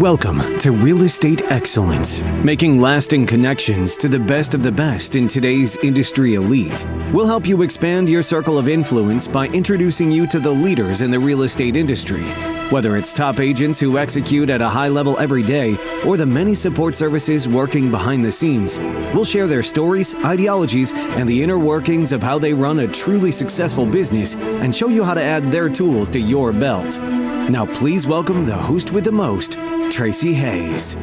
Welcome to Real Estate Excellence, making lasting connections to the best of the best in today's industry elite. We'll help you expand your circle of influence by introducing you to the leaders in the real estate industry. Whether it's top agents who execute at a high level every day or the many support services working behind the scenes, we'll share their stories, ideologies, and the inner workings of how they run a truly successful business and show you how to add their tools to your belt. Now please welcome the host with the most, Tracy Hayes.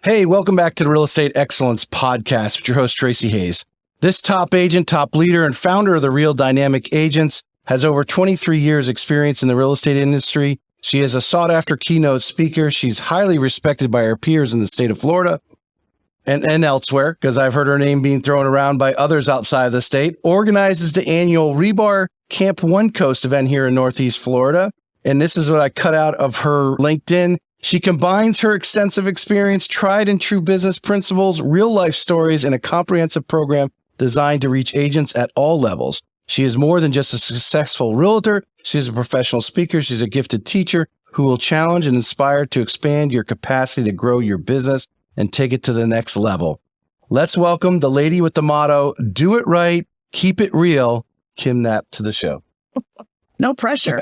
Hey, welcome back to the Real Estate Excellence Podcast with your host, Tracy Hayes. This top agent, top leader, and founder of the Real Dynamic Agents has over 23 years experience in the real estate industry. She is a sought-after keynote speaker. She's highly respected by her peers in the state of Florida and elsewhere, because I've heard her name being thrown around by others outside of the state. Organizes the annual REBarCamp One Coast event here in Northeast Florida. And this is what I cut out of her LinkedIn. She combines her extensive experience, tried and true business principles, real life stories, and a comprehensive program designed to reach agents at all levels. She is more than just a successful realtor. She's a professional speaker. She's a gifted teacher who will challenge and inspire to expand your capacity to grow your business and take it to the next level. Let's welcome the lady with the motto, do it right, keep it real, Kim Knapp, to the show. No pressure.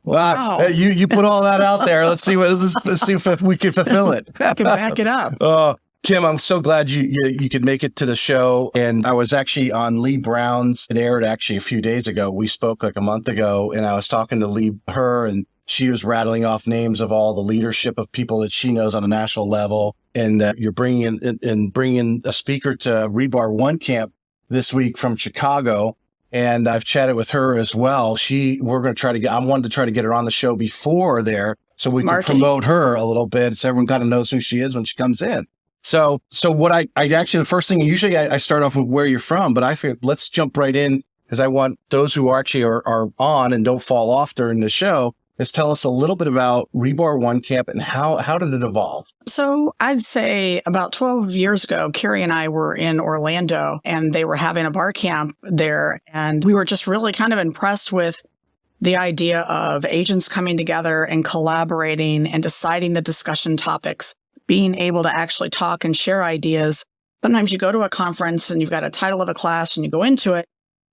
Wow. You put all that out there. Let's see if we can fulfill it. I can back it up. Kim, I'm so glad you could make it to the show. And I was actually on Lee Brown's. It aired actually a few days ago. We spoke like a month ago, and I was talking to her, and she was rattling off names of all the leadership of people that she knows on a national level. And you're bringing a speaker to REBAR One Camp this week from Chicago. And I've chatted with her as well. I wanted to try to get her on the show before there so we can promote her a little bit so everyone kind of knows who she is when she comes in. So what I actually, the first thing, usually I start off with where you're from, but I figured let's jump right in because I want those who are on and don't fall off during the show is tell us a little bit about REBAR One Camp and how did it evolve? So I'd say about 12 years ago, Carrie and I were in Orlando and they were having a bar camp there. And we were just really kind of impressed with the idea of agents coming together and collaborating and deciding the discussion topics, being able to actually talk and share ideas. Sometimes you go to a conference and you've got a title of a class and you go into it,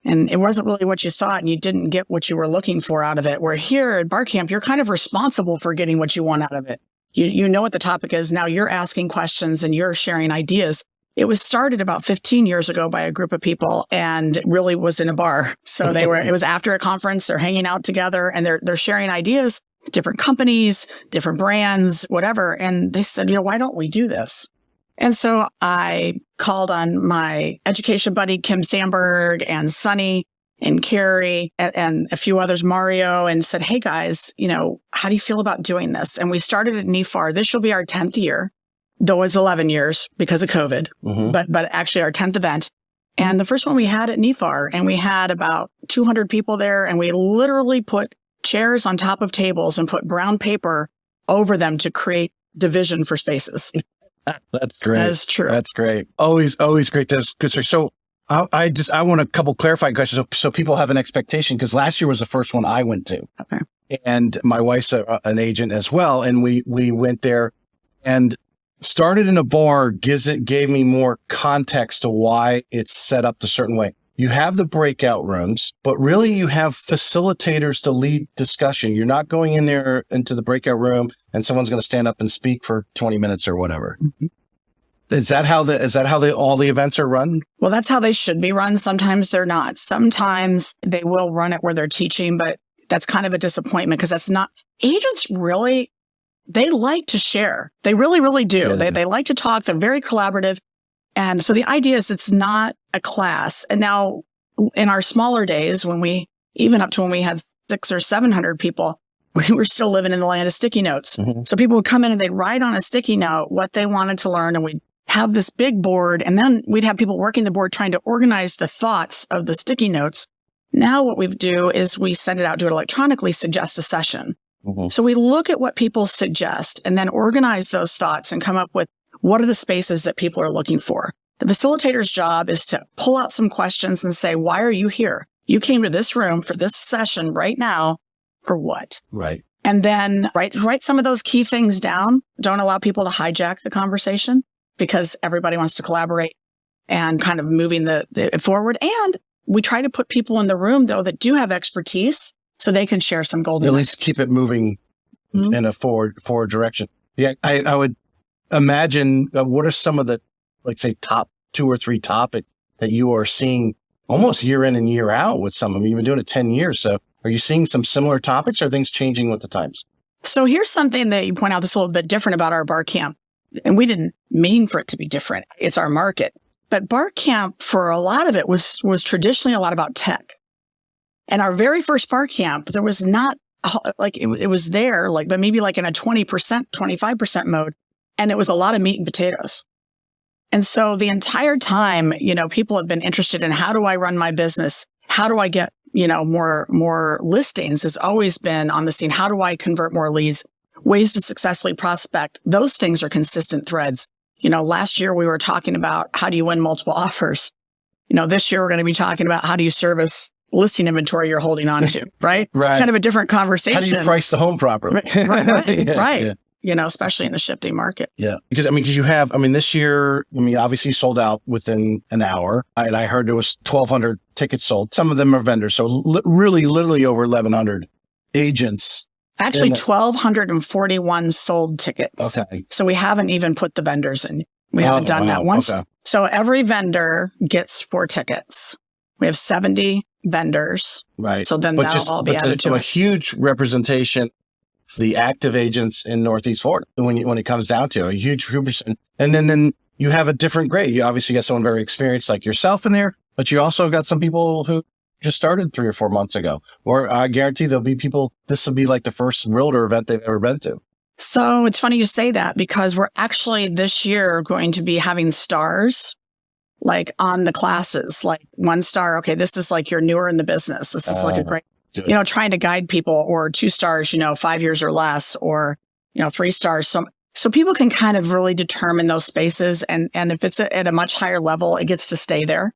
and it wasn't really what you thought and you didn't get what you were looking for out of it. Where here at BarCamp, you're kind of responsible for getting what you want out of it. You know what the topic is. Now you're asking questions and you're sharing ideas. It was started about 15 years ago by a group of people and it really was in a bar. So it was after a conference, they're hanging out together and they're sharing ideas, different companies, different brands, whatever. And they said, why don't we do this? And so I called on my education buddy, Kim Sandberg, and Sunny and Carrie and a few others, Mario, and said, hey guys, how do you feel about doing this? And we started at NEFAR. This will be our 10th year, though it's 11 years because of COVID, but actually our 10th event. And the first one we had at NEFAR, and we had about 200 people there, and we literally put chairs on top of tables and put brown paper over them to create division for spaces. That's great. That's true. That's great. Always great. That's good. So I want a couple clarifying questions so people have an expectation, because last year was the first one I went to. Okay. And my wife's an agent as well. And we went there and started in a bar gave me more context to why it's set up a certain way. You have the breakout rooms, but really you have facilitators to lead discussion. You're not going in there into the breakout room and someone's going to stand up and speak for 20 minutes or whatever. Mm-hmm. Is that how all the events are run? Well, that's how they should be run. Sometimes they're not. Sometimes they will run it where they're teaching, but that's kind of a disappointment because that's not. Agents really, they like to share. They really, really do. Yeah, they like to talk. They're very collaborative. And so the idea is it's not a class. And now in our smaller days, even up to when we had 600 or 700 people, we were still living in the land of sticky notes. Mm-hmm. So people would come in and they'd write on a sticky note what they wanted to learn. And we'd have this big board. And then we'd have people working the board trying to organize the thoughts of the sticky notes. Now what we do is we send it out, do it electronically, suggest a session. Mm-hmm. So we look at what people suggest and then organize those thoughts and come up with what are the spaces that people are looking for. The facilitator's job is to pull out some questions and say, why are you here? You came to this room for this session right now for what? Right. And then write some of those key things down. Don't allow people to hijack the conversation because everybody wants to collaborate and kind of moving it forward. And we try to put people in the room, though, that do have expertise so they can share some golden At least keep it moving in a forward direction. Yeah, I would imagine what are some of the, like, say, top 2 or 3 topics that you are seeing almost year in and year out with some of them? You've been doing it 10 years. So are you seeing some similar topics or are things changing with the times? So here's something that you point out that's a little bit different about our BarCamp. And we didn't mean for it to be different. It's our market. But BarCamp, for a lot of it, was traditionally a lot about tech. And our very first BarCamp, there was not, like, it was there, like, but maybe like in a 20%, 25% mode. And it was a lot of meat and potatoes. And so the entire time, people have been interested in how do I run my business? How do I get, more listings has always been on the scene. How do I convert more leads? Ways to successfully prospect. Those things are consistent threads. Last year we were talking about how do you win multiple offers? This year we're going to be talking about how do you service listing inventory you're holding on to, right? Right. It's kind of a different conversation. How do you price the home properly? Right. Yeah. Especially in the shifting market. Yeah. Because you have, this year, obviously sold out within an hour. I heard there was 1,200 tickets sold. Some of them are vendors. So literally over 1,100 agents. Actually, 1,241 sold tickets. Okay. So we haven't even put the vendors in. We haven't done that once. Okay. So every vendor gets 4 tickets. We have 70 vendors. Right. So then that'll all be added to a it. huge representation of the active agents in Northeast Florida when it comes down to a huge percent. And then you have a different grade. You obviously got someone very experienced like yourself in there, but you also got some people who just started 3 or 4 months ago. Or I guarantee there'll be people, this will be like the first realtor event they've ever been to. So it's funny you say that because we're actually this year going to be having stars like on the classes, like 1 star. Okay, this is like you're newer in the business. This is like a great, good. Trying to guide people, or 2 stars, 5 years or less, or, 3 stars. So people can kind of really determine those spaces. And if it's at a much higher level, it gets to stay there.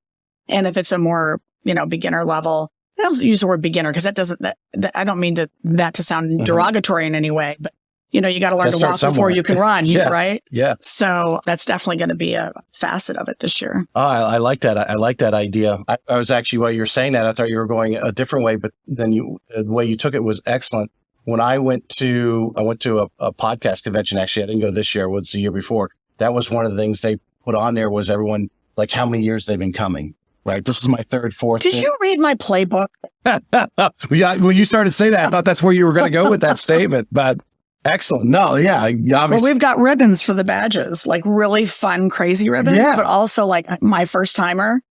And if it's a more, beginner level, I don't use the word beginner because I don't mean that to sound derogatory in any way, but you got to learn to walk before you can run, right? Yeah. So that's definitely going to be a facet of it this year. Oh, I like that. I like that idea. I was actually, while you were saying that, I thought you were going a different way, but then the way you took it was excellent. When I went to a podcast convention, actually, I didn't go this year, it was the year before. That was one of the things they put on there was everyone, like how many years they've been coming. Right. This is my 3rd, 4th. Did you read my playbook? Yeah. When you started to say that, I thought that's where you were going to go with that statement, but excellent. No, yeah. Obviously. Well, we've got ribbons for the badges, like really fun, crazy ribbons, but also like my first timer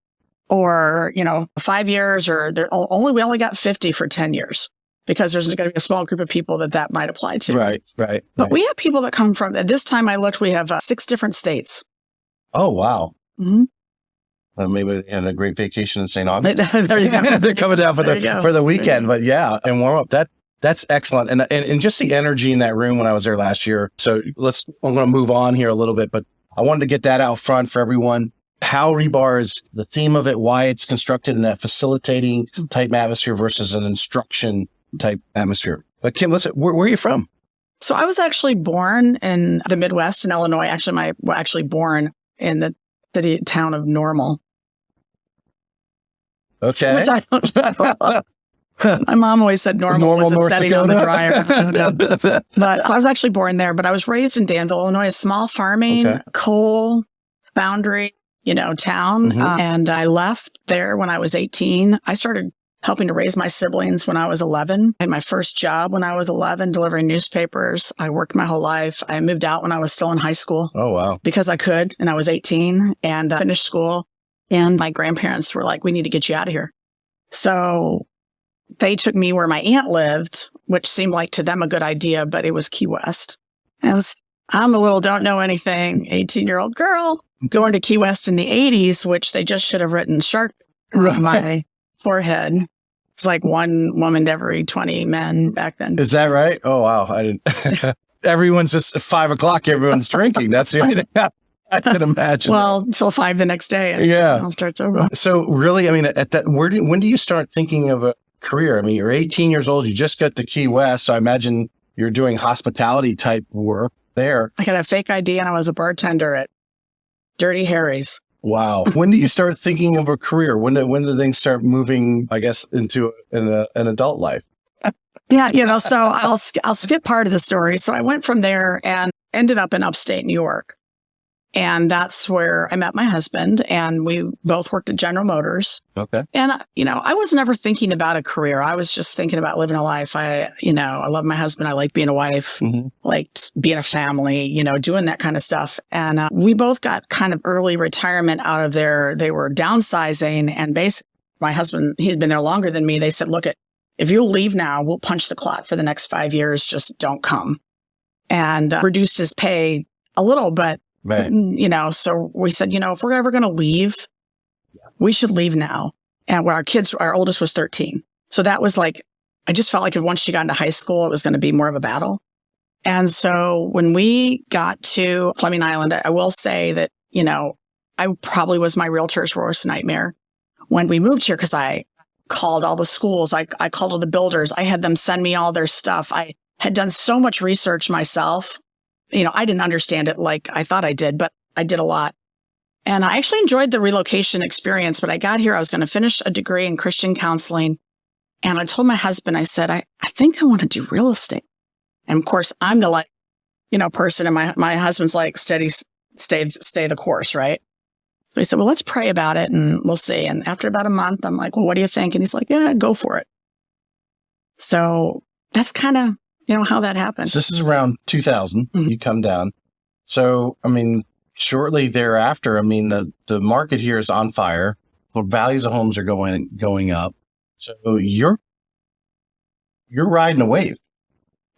or, 5 years or we only got 50 for 10 years because there's going to be a small group of people that might apply to. Right. But we have people that come from, at this time I looked, we have 6 different states. Oh, wow. Mm-hmm. Maybe in a great vacation in St. Augustine. There you go. They're coming down for the weekend, but yeah, and warm up. That's excellent. And just the energy in that room when I was there last year. So I'm going to move on here a little bit, but I wanted to get that out front for everyone. How REBAR is the theme of it, why it's constructed in that facilitating type atmosphere versus an instruction type atmosphere. But Kim, where are you from? So I was actually born in the Midwest in Illinois. Actually born in the city town of Normal. Okay. Which I don't know. My mom always said Normal was a North setting Dakota. on the dryer. But I was actually born there, but I was raised in Danville, Illinois, a small farming, coal foundry, town. Mm-hmm. And I left there when I was 18. I started helping to raise my siblings when I was 11. I had my first job when I was 11, delivering newspapers. I worked my whole life. I moved out when I was still in high school. Oh, wow. Because I could, and I was 18 and finished school. And my grandparents were like, we need to get you out of here. So they took me where my aunt lived, which seemed like to them a good idea, but it was Key West. As I'm a little don't know anything 18-year-old girl going to Key West in the 80s, which they just should have written shark on my forehead. It's like 1 woman to every 20 men back then. Is that right? Oh, wow. I didn't. Everyone's just at 5 o'clock. Everyone's drinking. That's the only thing I can imagine. Well, until 5 the next day. And it all starts over. So really, at that, when do you start thinking of a career? You're 18 years old. You just got to Key West. So I imagine you're doing hospitality type work there. I had a fake ID and I was a bartender at Dirty Harry's. Wow. When do you start thinking of a career? When do things start moving, I guess, into an adult life? Yeah, so I'll skip part of the story. So I went from there and ended up in upstate New York. And that's where I met my husband, and we both worked at General Motors. Okay. And, I was never thinking about a career. I was just thinking about living a life. I love my husband. I like being a wife, liked being a family, doing that kind of stuff. And we both got kind of early retirement out of there. They were downsizing, and basically my husband, he had been there longer than me. They said, look, if you'll leave now, we'll punch the clock for the next 5 years. Just don't come. And reduced his pay a little, but right. So we said, if we're ever going to leave, we should leave now. And when our oldest was 13. So that was I just felt like if once she got into high school, it was going to be more of a battle. And so when we got to Fleming Island, I will say that, I probably was my realtor's worst nightmare when we moved here, because I called all the schools. I called all the builders. I had them send me all their stuff. I had done so much research myself. I didn't understand it like I thought I did, but I did a lot. And I actually enjoyed the relocation experience, but I got here, I was going to finish a degree in Christian counseling. And I told my husband, I said, I think I want to do real estate. And of course, I'm the person, and my husband's like, stay the course, right? So he said, well, let's pray about it and we'll see. And after about a month, I'm like, well, what do you think? And he's like, yeah, go for it. So that's kind of, how that happened. So this is around 2000. You come down. So, shortly thereafter, the market here is on fire. The values of homes are going up. So you're riding a wave.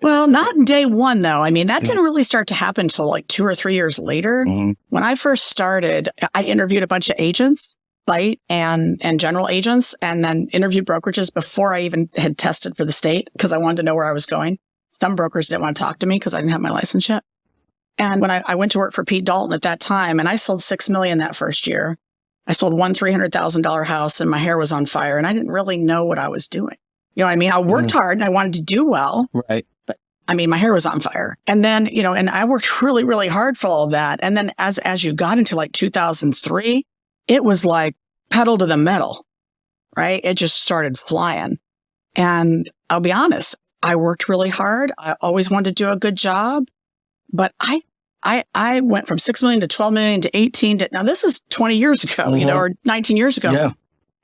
Well, not day one, though. That didn't really start to happen until 2 or 3 years later. When I first started, I interviewed a bunch of agents, site and general agents, and then interviewed brokerages before I even had tested for the state, because I wanted to know where I was going. Some brokers didn't want to talk to me because I didn't have my license yet. And when I went to work for Pete Dalton at that time, and I sold $6 million that first year, I sold one $300,000 house, and my hair was on fire, and I didn't really know what I was doing. I worked hard and I wanted to do well. Right. But my hair was on fire. And then, and I worked really, really hard for all of that. And then as you got into 2003, it was like pedal to the metal, right? It just started flying. And I'll be honest, I worked really hard. I always wanted to do a good job, but I went from 6 million to 12 million to 18 to, now this is 20 years ago, or 19 years ago,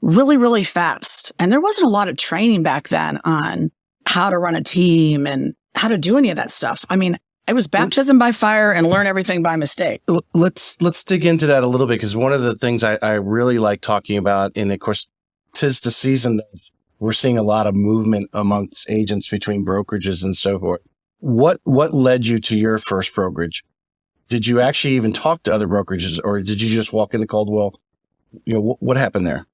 really, really fast. And there wasn't a lot of training back then on how to run a team and how to do any of that stuff. It was baptism by fire and learn everything by mistake. Let's dig into that a little bit, because one of the things I really like talking about, and of course, 'tis the season of, we're seeing a lot of movement amongst agents between brokerages and so forth. What led you to your first brokerage? Did you actually even talk to other brokerages, or did you just walk into Caldwell? What happened there?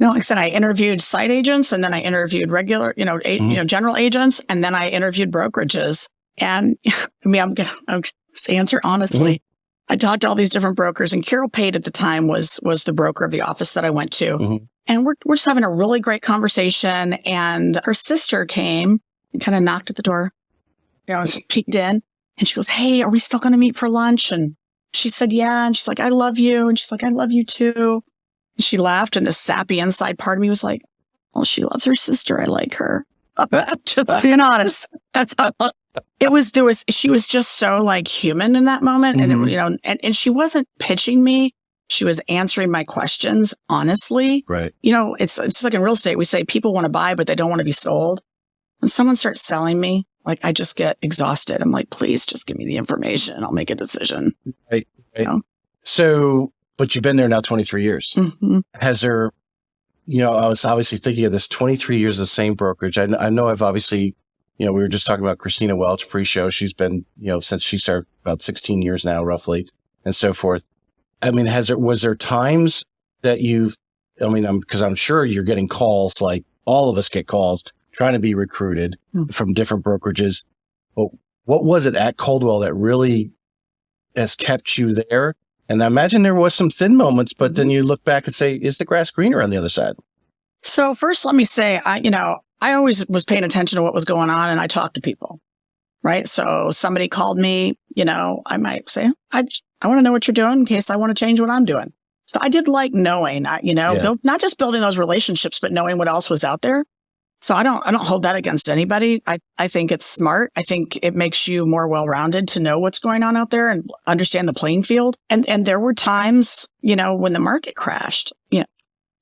No, like I said, I interviewed site agents, and then I interviewed regular, general agents, and then I interviewed brokerages. And I'm going to answer honestly. I talked to all these different brokers, and Carol Pate at the time was the broker of the office that I went to. And we're just having a really great conversation. And her sister came and kind of knocked at the door. I was peeked in, and she goes, hey, are we still going to meet for lunch? And she said, yeah. And she's like, I love you. And she's like, I love you too. And she laughed, and the sappy inside part of me was like, well, she loves her sister. I like her. Just being honest. That's how she was just so human in that moment. And, and she wasn't pitching me. She was answering my questions honestly. Right. It's just like in real estate, we say people want to buy, but they don't want to be sold. When someone starts selling me, I just get exhausted. I'm like, please just give me the information. I'll make a decision. Right. So, but you've been there now 23 years. Has there, I was obviously thinking of this 23 years of the same brokerage. I know I've obviously, we were just talking about Christina Welch pre-show. She's been, since she started about 16 years now, roughly, and so forth. Was there times that because I'm sure you're getting calls, like all of us get calls, trying to be recruited from different brokerages. But what was it at Caldwell that really has kept you there? And I imagine there was some thin moments, but then you look back and say, is the grass greener on the other side? So first, let me say, I always was paying attention to what was going on, and I talked to people. right? So somebody called me, I might say, I want to know what you're doing in case I want to change what I'm doing. So I did like knowing, not just building those relationships, but knowing what else was out there. So I don't hold that against anybody. I think it's smart. I think it makes you more well-rounded to know what's going on out there and understand the playing field. And there were times, when the market crashed,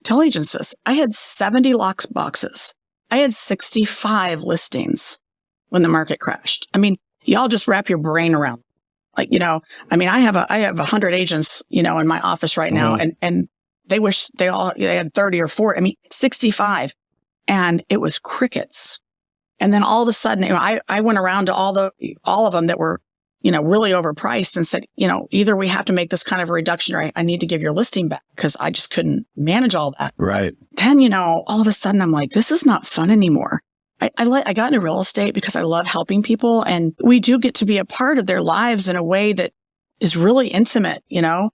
tell agents this, I had 70 lock boxes. I had 65 listings when the market crashed. I mean, y'all just wrap your brain around. Like, I have 100 agents, in my office right now, and they wish they had 30 or 40, 65. And it was crickets. And then all of a sudden, I went around to all of them that were, really overpriced and said, either we have to make this kind of a reduction or I need to give your listing back because I just couldn't manage all that. Right. Then, all of a sudden I'm like, this is not fun anymore. I got into real estate because I love helping people, and we do get to be a part of their lives in a way that is really intimate.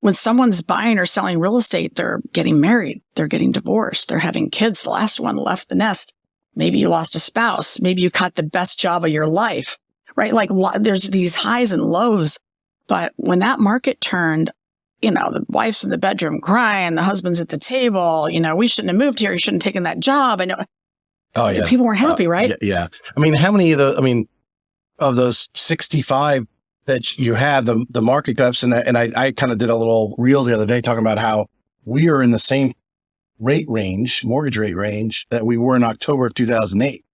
When someone's buying or selling real estate, they're getting married, they're getting divorced, they're having kids. The last one left the nest. Maybe you lost a spouse. Maybe you caught the best job of your life, right? Like there's these highs and lows. But when that market turned, the wife's in the bedroom crying, the husband's at the table, we shouldn't have moved here. You shouldn't have taken that job. I know. Oh, yeah. People weren't happy, right? Yeah. How many of those 65 that you had, the market cups, and I kind of did a little reel the other day talking about how we are in the same mortgage rate range that we were in October of 2008,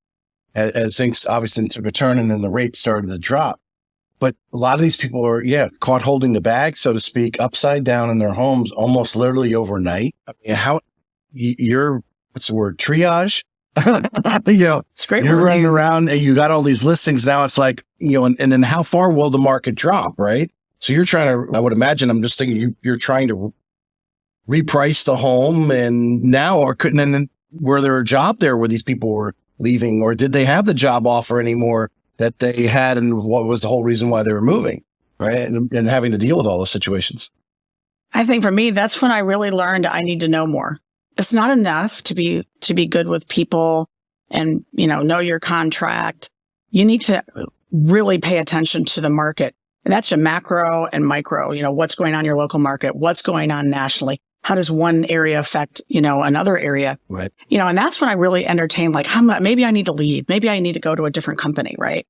as things obviously took a turn and then the rate started to drop. But a lot of these people are, caught holding the bag, so to speak, upside down in their homes, almost literally overnight. What's the word? Triage? It's great. You're running around and you got all these listings. Now it's like, and then how far will the market drop? Right. So you're trying to, I would imagine, I'm just thinking you're trying to reprice the home, and now, were there a job there where these people were leaving, or did they have the job offer anymore that they had? And what was the whole reason why they were moving? Right. And having to deal with all those situations. I think for me, that's when I really learned I need to know more. It's not enough to be good with people and, know your contract. You need to really pay attention to the market. And that's a macro and micro, what's going on in your local market, what's going on nationally. How does one area affect, another area? Right. And that's when I really entertained, like, maybe I need to leave. Maybe I need to go to a different company. Right.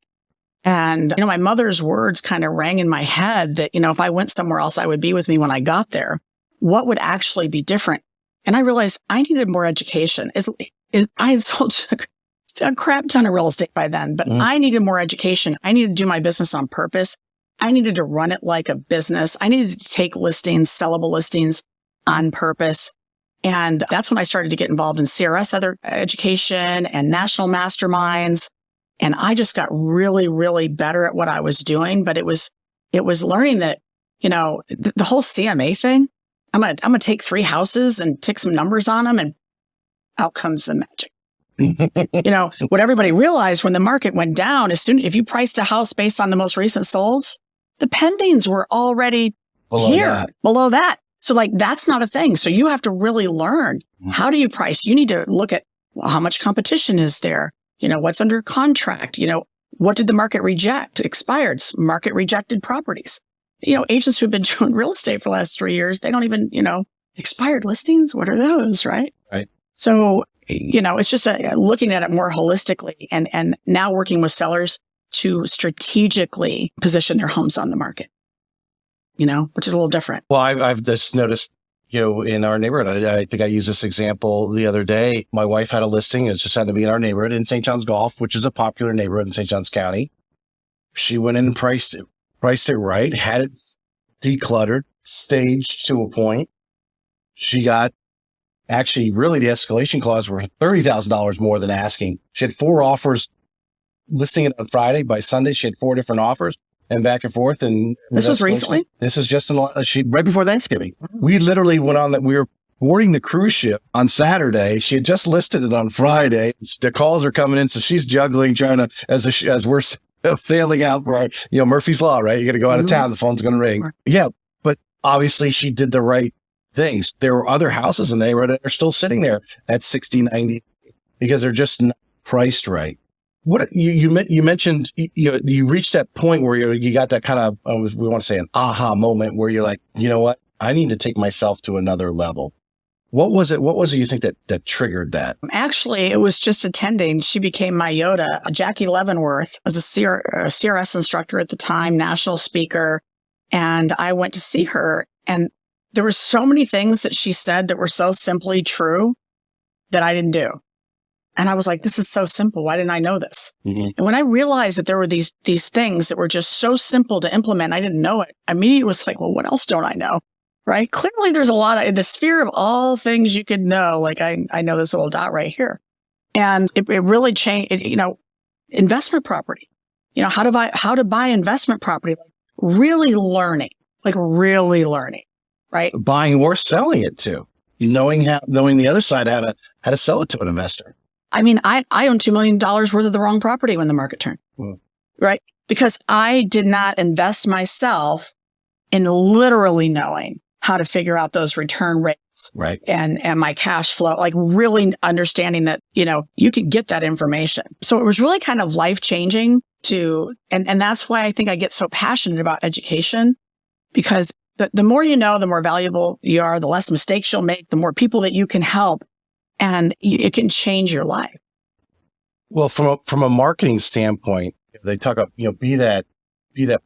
And, my mother's words kind of rang in my head that, if I went somewhere else, I would be with me when I got there. What would actually be different? And I realized I needed more education. I had sold a crap ton of real estate by then, but I needed more education. I needed to do my business on purpose. I needed to run it like a business. I needed to take listings, sellable listings on purpose. And that's when I started to get involved in CRS, other education and national masterminds. And I just got really, really better at what I was doing. But it was learning that, the whole CMA thing, I'm going to take 3 houses and tick some numbers on them, and out comes the magic. What everybody realized when the market went down, if you priced a house based on the most recent solds, the pendings were already below that. So that's not a thing. So you have to really learn, how do you price? You need to look at, how much competition is there? What's under contract? What did the market reject? Expired, market rejected properties. Agents who've been doing real estate for the last 3 years, they don't even, expired listings. What are those? Right. Right. So, it's just looking at it more holistically and now working with sellers to strategically position their homes on the market, which is a little different. Well, I've just noticed, in our neighborhood, I think I used this example the other day. My wife had a listing. It just happened to be in our neighborhood in St. John's Gulf, which is a popular neighborhood in St. Johns County. She went in and priced it right, had it decluttered, staged to a point. She got really the escalation clause were $30,000 more than asking. She had 4 offers listing it on Friday. By Sunday, she had 4 different offers and back and forth. And this was recently? This is just right before Thanksgiving. We literally went on that. We were boarding the cruise ship on Saturday. She had just listed it on Friday. The calls are coming in. So she's juggling, trying to, as we're sailing out for Murphy's Law, right? You're going to go out of town. The phone's going to ring. Right. Yeah. But obviously she did the right things. There were other houses in the neighborhood that are still sitting there at 60, 90 because they're just not priced right. What you mentioned, you reached that point where you got that kind of, we want to say an aha moment where you're like, you know what, I need to take myself to another level. What was it you think that triggered that? Actually, it was just attending. She became my Yoda. Jackie Leavenworth was a CRS instructor at the time, national speaker. And I went to see her, and there were so many things that she said that were so simply true that I didn't do. And I was like, this is so simple. Why didn't I know this? Mm-hmm. And when I realized that there were these things that were just so simple to implement, I didn't know it. I immediately was like, well, what else don't I know? Right? Clearly, there's a lot of, in the sphere of all things you could know, like I know this little dot right here. And it really changed, investment property, how to buy investment property, really learning, right? Buying or selling it too, knowing the other side, how to sell it to an investor. I mean, I own $2 million worth of the wrong property when the market turned, right? Because I did not invest myself in literally knowing how to figure out those return rates, right? And my cash flow, like really understanding that, you could get that information. So it was really kind of life-changing and that's why I think I get so passionate about education, because the more you know, the more valuable you are, the less mistakes you'll make, the more people that you can help. And it can change your life. Well, from a marketing standpoint, they talk about, be that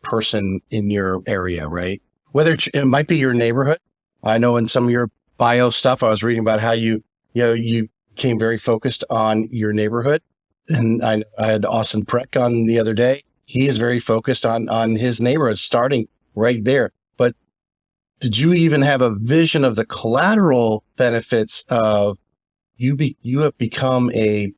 person in your area, right? Whether it might be your neighborhood. I know in some of your bio stuff, I was reading about how you became very focused on your neighborhood. And I had Austin Preck on the other day. He is very focused on his neighborhood, starting right there. But did you even have a vision of the collateral benefits of you have become I'm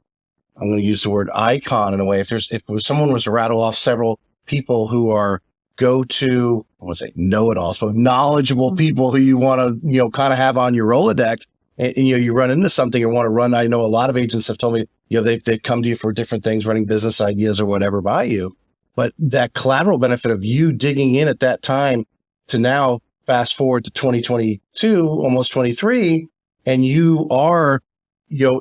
going to use the word icon in a way. If someone was to rattle off several people who are go-to, I want to say know-it-alls, but knowledgeable people who you want to, kind of have on your Rolodex, and you run into something or want to run. I know a lot of agents have told me, they've come to you for different things, running business ideas or whatever by you. But that collateral benefit of you digging in at that time to now fast forward to 2022, almost 23, and you are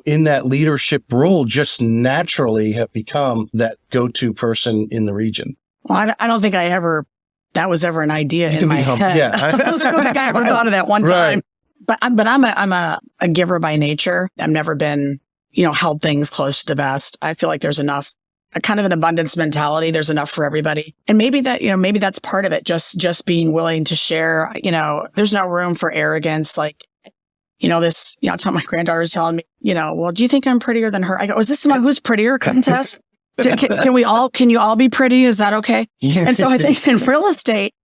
in that leadership role, just naturally have become that go-to person in the region. Well, I don't think that was ever an idea in my head. Yeah. I don't think I ever thought of that one time. But I'm a giver by nature. I've never been, held things close to the vest. I feel like there's enough, a kind of an abundance mentality. There's enough for everybody. And maybe maybe that's part of it. Just being willing to share, there's no room for arrogance. Like, I tell my granddaughter's telling me, well, do you think I'm prettier than her? I go, is this someone who's prettier contest? Can you all be pretty? Is that okay? And so I think in real estate,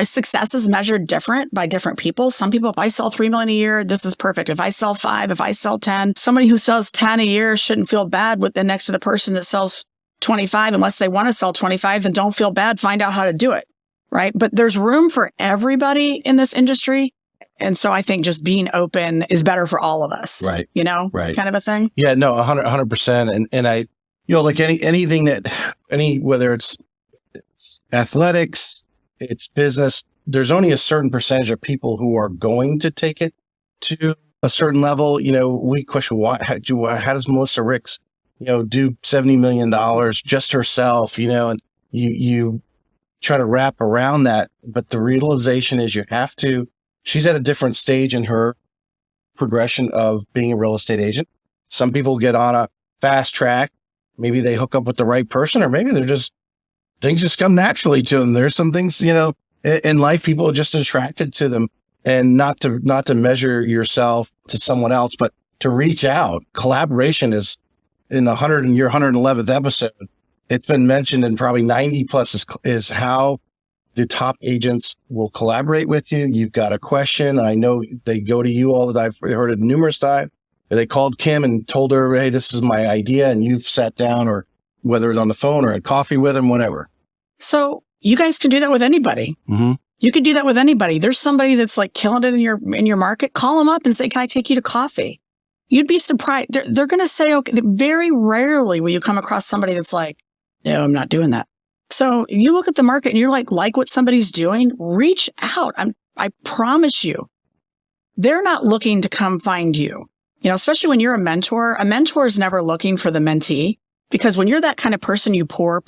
success is measured different by different people. Some people, if I sell 3 million a year, this is perfect. If I sell 5, if I sell 10, somebody who sells 10 a year shouldn't feel bad with the next to the person that sells 25, unless they want to sell 25, then don't feel bad. Find out how to do it. Right. But there's room for everybody in this industry. And so I think just being open is better for all of us, right? Right. Kind of a thing. Yeah, no, 100%. And I, like anything whether it's athletics, it's business, there's only a certain percentage of people who are going to take it to a certain level. We question how does Melissa Ricks, do $70 million just herself, and you try to wrap around that. But the realization is she's at a different stage in her progression of being a real estate agent. Some people get on a fast track. Maybe they hook up with the right person, or maybe things just come naturally to them. There's some things, in life, people are just attracted to them, and not to measure yourself to someone else, but to reach out. Collaboration is in your 111th episode. It's been mentioned, and probably 90 plus is how the top agents will collaborate with you. You've got a question. I know they go to you all the time. I've heard it numerous times. They called Kim and told her, hey, this is my idea. And you've sat down, or whether it's on the phone or had coffee with them, whatever. So you guys can do that with anybody. Mm-hmm. You could do that with anybody. There's somebody that's like killing it in your market. Call them up and say, can I take you to coffee? You'd be surprised. They're going to say, okay. Very rarely will you come across somebody that's like, no, I'm not doing that. So you look at the market and you're like what somebody's doing, reach out. I promise you, they're not looking to come find you. Especially when you're a mentor is never looking for the mentee, because when you're that kind of person, you pour,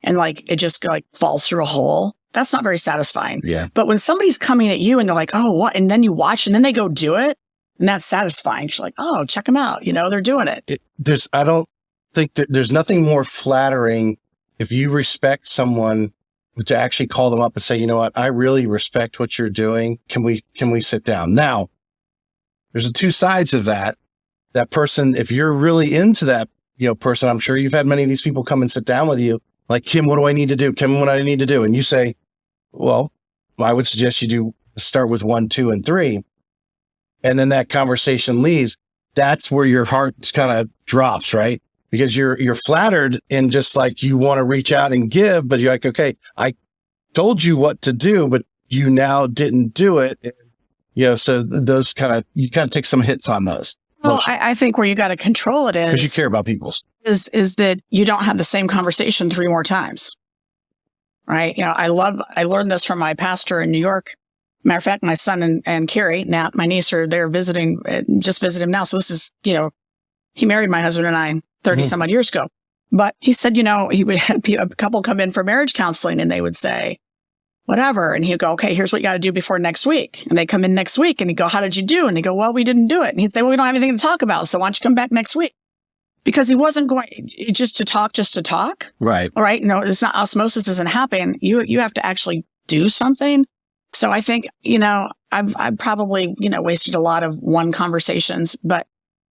and like it just like falls through a hole. That's not very satisfying. Yeah. But when somebody's coming at you and they're like, oh, what? And then you watch and then they go do it. And that's satisfying. She's like, oh, check them out. They're doing it. I don't think there's nothing more flattering if you respect someone to actually call them up and say, you know what, I really respect what you're doing. Can we sit down? Now, there's the two sides of that. That person, if you're really into that, person, I'm sure you've had many of these people come and sit down with you. Like, Kim, what do I need to do? Kim, what do I need to do? And you say, well, I would suggest you start with 1, 2, and 3. And then that conversation leaves. That's where your heart kind of drops, right? Because you're flattered and just like you want to reach out and give, but you're like, okay, I told you what to do, but you now didn't do it. So those you kind of take some hits on those. Well, I think where you got to control it is because you care about people's is that you don't have the same conversation 3 more times, right? I learned this from my pastor in New York. Matter of fact, my son and Carrie, Knapp, my niece, are there visiting, just visited him now. So this is, he married my husband and I 30 some odd years ago. But he said, he would have a couple come in for marriage counseling and they would say, whatever. And he'd go, okay, here's what you got to do before next week. And they come in next week and he'd go, how did you do? And he'd go, well, we didn't do it. And he'd say, well, we don't have anything to talk about. So why don't you come back next week? Because he wasn't going just to talk. Right. All right. It's not osmosis isn't happening. You have to actually do something. So I think, I've probably, wasted a lot of 1 conversations, but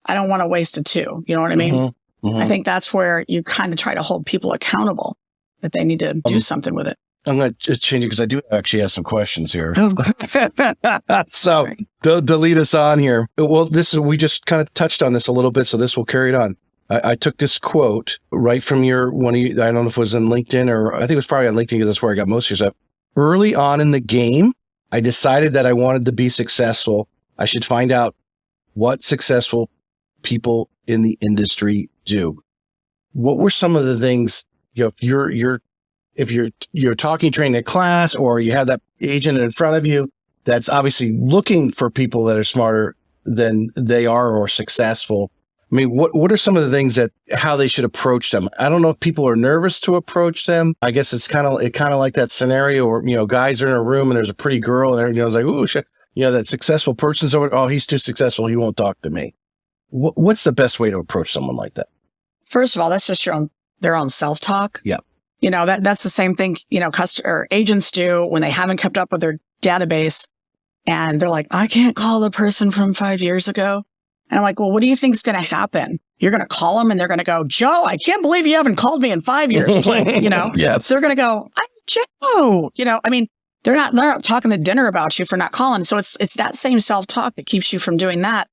I don't want to waste a 2. You know what I mean? Mm-hmm. Mm-hmm. I think that's where you kind of try to hold people accountable, that they need to do something with it. I'm going to just change it because I do actually have some questions here. So to lead us on here. Well, we just kind of touched on this a little bit, so this will carry it on. I took this quote right from I don't know if it was in LinkedIn or I think it was probably on LinkedIn because that's where I got most of your stuff. Early on in the game, I decided that I wanted to be successful. I should find out what successful people in the industry do. What were some of the things, if you're talking, training a class, or you have that agent in front of you that's obviously looking for people that are smarter than they are or successful. I mean, what are some of the things how they should approach them? I don't know if people are nervous to approach them. I guess it's kind of like that scenario where, guys are in a room and there's a pretty girl and everyone's like, ooh, shit. That successful person's over. Oh, he's too successful. He won't talk to me. What's the best way to approach someone like that? First of all, that's just their own self-talk. Yeah. That's the same thing, agents do when they haven't kept up with their database and they're like, I can't call the person from 5 years ago. And I'm like, well, what do you think is going to happen? You're going to call them and they're going to go, Joe, I can't believe you haven't called me in 5 years. Yes. They're going to go, I'm Joe. They're not talking to dinner about you for not calling. So it's that same self-talk that keeps you from doing that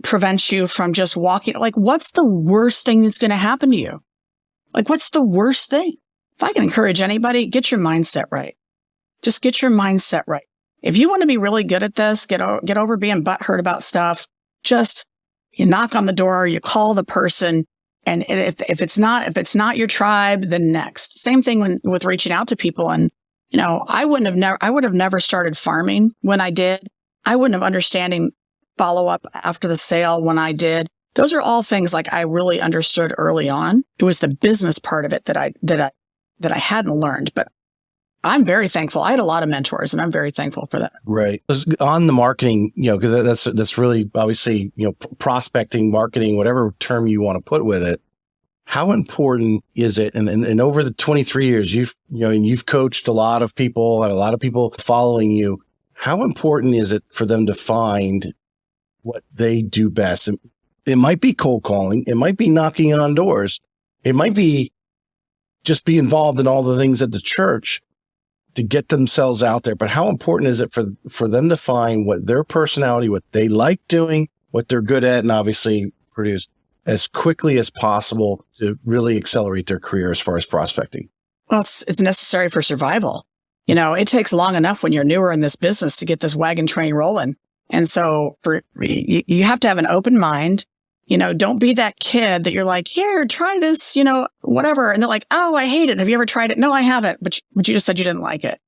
prevents you from just walking. Like, what's the worst thing that's going to happen to you? Like, what's the worst thing? If I can encourage anybody, get your mindset right. Just get your mindset right. If you want to be really good at this, get over being butthurt about stuff. Just you knock on the door, you call the person, and if it's not your tribe, then next. Same thing with reaching out to people. And I would have never started farming when I did. I wouldn't have understanding follow up after the sale when I did. Those are all things like I really understood early on. It was the business part of it that I hadn't learned, but I'm very thankful. I had a lot of mentors and I'm very thankful for that. Right. On the marketing, because that's really obviously, prospecting, marketing, whatever term you want to put with it. How important is it? And over the 23 years, you've coached a lot of people and a lot of people following you. How important is it for them to find what they do best? It might be cold calling. It might be knocking on doors. It might be just be involved in all the things at the church to get themselves out there. But how important is it for them to find what their personality, what they like doing, what they're good at, and obviously produce as quickly as possible to really accelerate their career as far as prospecting? Well, it's necessary for survival. It takes long enough when you're newer in this business to get this wagon train rolling. And so you have to have an open mind. Don't be that kid that you're like, here, try this, whatever. And they're like, oh, I hate it. Have you ever tried it? No, I haven't. But you just said you didn't like it.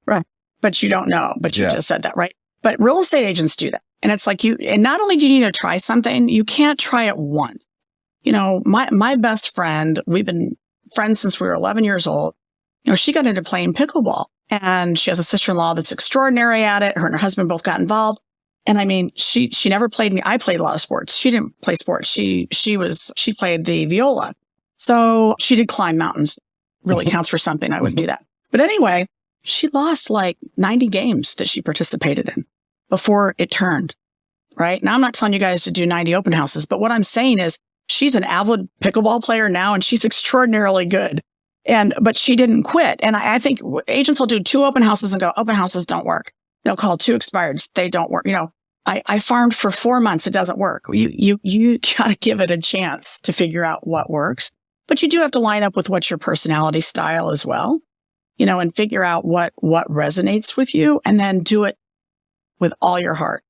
Right. But you don't know. But you just said that, right? But real estate agents do that. And it's like and not only do you need to try something, you can't try it once. My best friend, we've been friends since we were 11 years old. She got into playing pickleball, and she has a sister-in-law that's extraordinary at it. Her and her husband both got involved. And I mean, she never played me. I played a lot of sports. She didn't play sports. She played the viola. So she did climb mountains. Really counts for something. I wouldn't do that. But anyway, she lost like 90 games that she participated in before it turned, right? Now, I'm not telling you guys to do 90 open houses, but what I'm saying is she's an avid pickleball player now, and she's extraordinarily good. But she didn't quit. And I think agents will do 2 open houses and go, open houses don't work. They'll call 2 expireds. They don't work. I farmed for 4 months. It doesn't work. You got to give it a chance to figure out what works. But you do have to line up with what's your personality style as well, and figure out what resonates with you, and then do it with all your heart.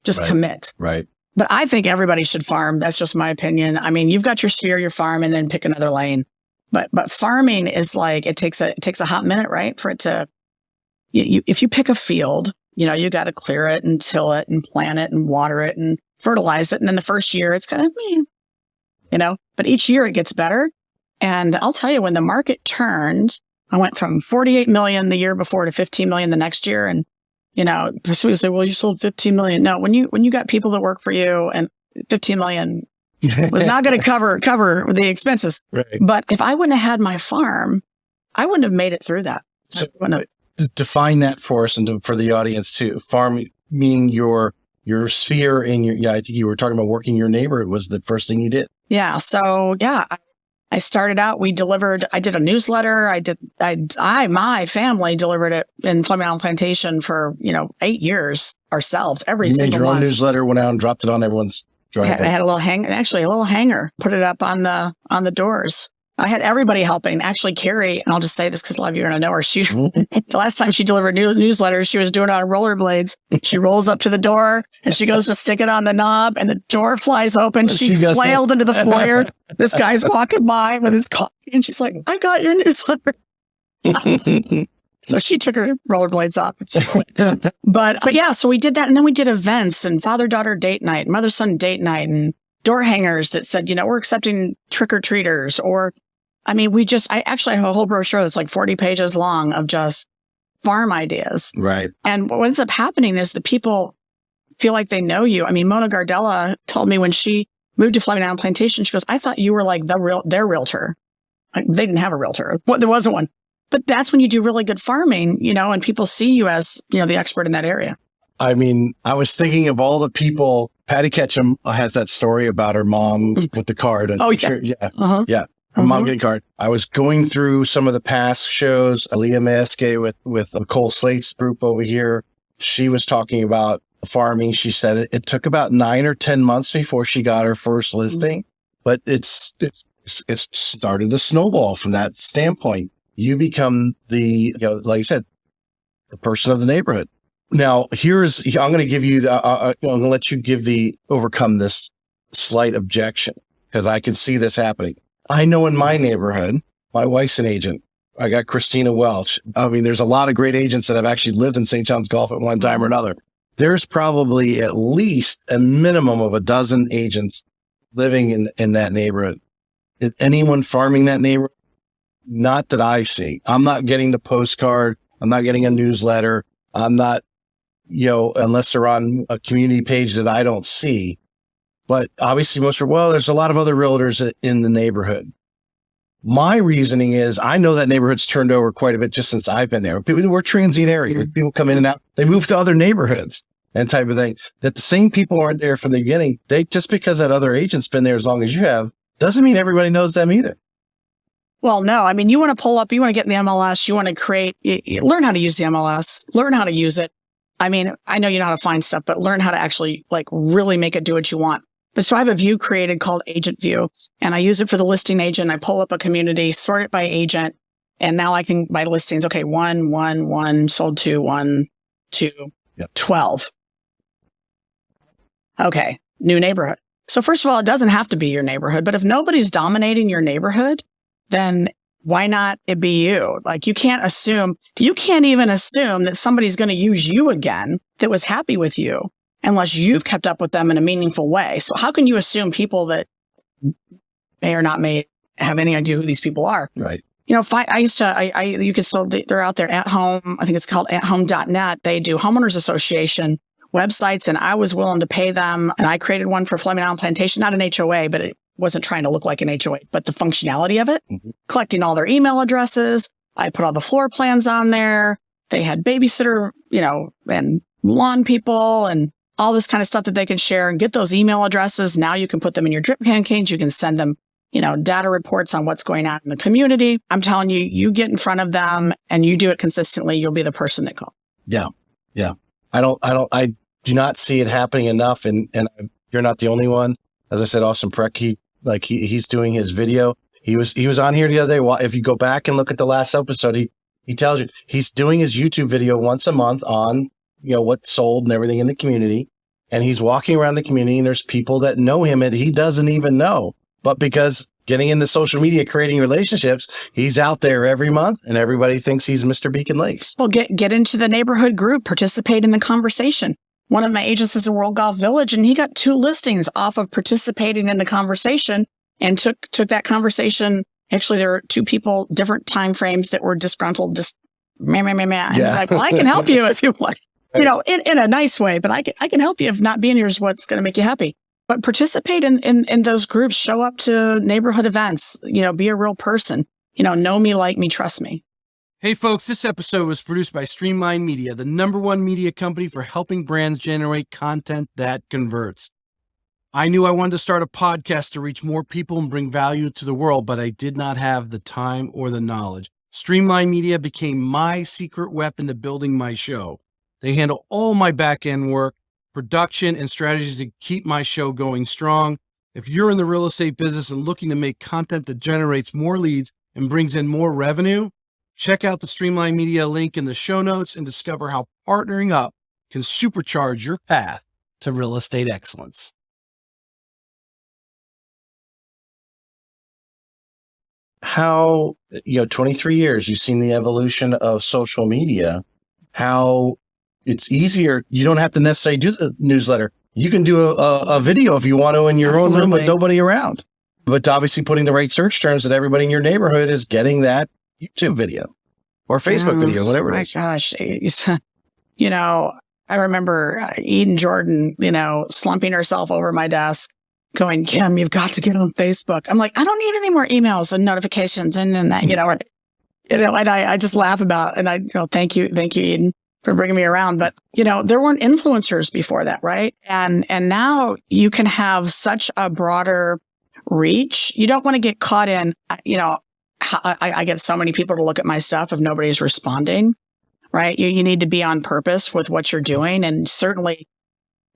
Just commit. Right. But I think everybody should farm. That's just my opinion. I mean, you've got your sphere, your farm, and then pick another lane. But farming is like, it takes a hot minute, right? For it to, if you pick a field, you got to clear it and till it and plant it and water it and fertilize it. And then the first year it's kind of, but each year it gets better. And I'll tell you, when the market turned, I went from 48 million the year before to 15 million the next year. And, people say, well, you sold 15 million. No, when you got people that work for you, and 15 million was not going to cover the expenses. Right. But if I wouldn't have had my farm, I wouldn't have made it through that. So define that for us and for the audience too. Farm meaning your sphere and I think you were talking about working your neighborhood was the first thing you did. Yeah. So I started out, I did a newsletter. My family delivered it in Fleming Island Plantation for, 8 years ourselves, every single month. You made your own newsletter, went out and dropped it on everyone's driveway. I had a little hanger, put it up on the doors. I had everybody helping. Actually, Carrie, and I'll just say this because a lot of you are going to know her. The last time she delivered newsletters, she was doing it on rollerblades. She rolls up to the door and she goes to stick it on the knob, and the door flies open. She flailed into the foyer. This guy's walking by with his coffee, and she's like, I got your newsletter. So she took her rollerblades off. But yeah, so we did that. And then we did events and father-daughter date night, mother-son date night, and door hangers that said, we're accepting trick-or-treaters. Or, I actually have a whole brochure that's like 40 pages long of just farm ideas. Right. And what ends up happening is the people feel like they know you. Mona Gardella told me when she moved to Fleming Island Plantation, she goes, I thought you were like their realtor. Like, they didn't have a realtor. There wasn't one. But that's when you do really good farming, and people see you as, the expert in that area. I was thinking of all the people. Patty Ketchum had that story about her mom with the card. And her mom getting a card. I was going through some of the past shows. Aaliyah Maske with Nicole Slate's group over here. She was talking about farming. She said it took about 9 or 10 months before she got her first listing, but it's started to snowball from that standpoint. You become like I said, the person of the neighborhood. Now, I'm going to give you I'm going to let you overcome this slight objection, because I can see this happening. I know in my neighborhood, my wife's an agent. I got Christina Welch. There's a lot of great agents that have actually lived in St. John's Gulf at one time or another. There's probably at least a minimum of a dozen agents living in that neighborhood. Is anyone farming that neighborhood? Not that I see. I'm not getting the postcard. I'm not getting a newsletter. I'm not, unless they're on a community page that I don't see. But obviously there's a lot of other realtors in the neighborhood. My reasoning is I know that neighborhood's turned over quite a bit just since I've been there. We're transient area. People come in and out. They move to other neighborhoods and type of thing. That the same people aren't there from the beginning. Just because that other agent's been there as long as you have, doesn't mean everybody knows them either. Well, no. You want to pull up, you want to get in the MLS, you want to learn how to use the MLS, learn how to use it. I know you know how to find stuff, but learn how to actually really make it do what you want. But so I have a view created called Agent View, and I use it for the listing agent. I pull up a community, sort it by agent, and now I can, by listings, okay, 1, sold 2, 1, 2, 12. Okay, new neighborhood. So first of all, it doesn't have to be your neighborhood, but if nobody's dominating your neighborhood, then why not it be you? You can't even assume that somebody's going to use you again that was happy with you unless you've kept up with them in a meaningful way. So how can you assume people that may or not may have any idea who these people are? Right. You know, you could still, they're out there at home. I think it's called athome.net. They do homeowners association websites, and I was willing to pay them. And I created one for Fleming Island Plantation, not an HOA, but it wasn't trying to look like an HOA, but the functionality of it, collecting all their email addresses. I put all the floor plans on there. They had babysitter, and lawn people and all this kind of stuff that they can share and get those email addresses. Now you can put them in your drip campaigns. You can send them, data reports on what's going on in the community. I'm telling you, you get in front of them and you do it consistently, you'll be the person that calls. Yeah. Yeah. I do not see it happening enough. And you're not the only one. As I said, Austin Preck, he's doing his video. He was on here the other day. If you go back and look at the last episode, he tells you he's doing his YouTube video once a month on, what's sold and everything in the community. And he's walking around the community and there's people that know him and he doesn't even know. But because getting into social media, creating relationships, he's out there every month and everybody thinks he's Mr. Beacon Lakes. Well, get into the neighborhood group, participate in the conversation. One of my agents is a World Golf Village, and he got 2 listings off of participating in the conversation and took that conversation. Actually, there were 2 people, different time frames that were disgruntled, just meh. And he's like, well, I can help you if you want, in a nice way, but I can help you if not being here is what's going to make you happy. But participate in those groups, show up to neighborhood events, be a real person, know me, like me, trust me. Hey folks, this episode was produced by Streamline Media, the #1 media company for helping brands generate content that converts. I knew I wanted to start a podcast to reach more people and bring value to the world, but I did not have the time or the knowledge. Streamline Media became my secret weapon to building my show. They handle all my back-end work, production, and strategies to keep my show going strong. If you're in the real estate business and looking to make content that generates more leads and brings in more revenue, check out the Streamline Media link in the show notes and discover how partnering up can supercharge your path to real estate excellence. How, 23 years, you've seen the evolution of social media, how it's easier. You don't have to necessarily do the newsletter. You can do a video if you want to in your own room with nobody around. But obviously putting the right search terms that everybody in your neighborhood is getting that YouTube video or Facebook video, whatever it is. My gosh, I remember Eden Jordan, slumping herself over my desk going, Kim, you've got to get on Facebook. I'm like, I don't need any more emails and notifications and that, and I just laugh about it. And thank you, Eden, for bringing me around. But, there weren't influencers before that, right? And now you can have such a broader reach. You don't want to get caught in, I get so many people to look at my stuff if nobody's responding, right? You need to be on purpose with what you're doing. And certainly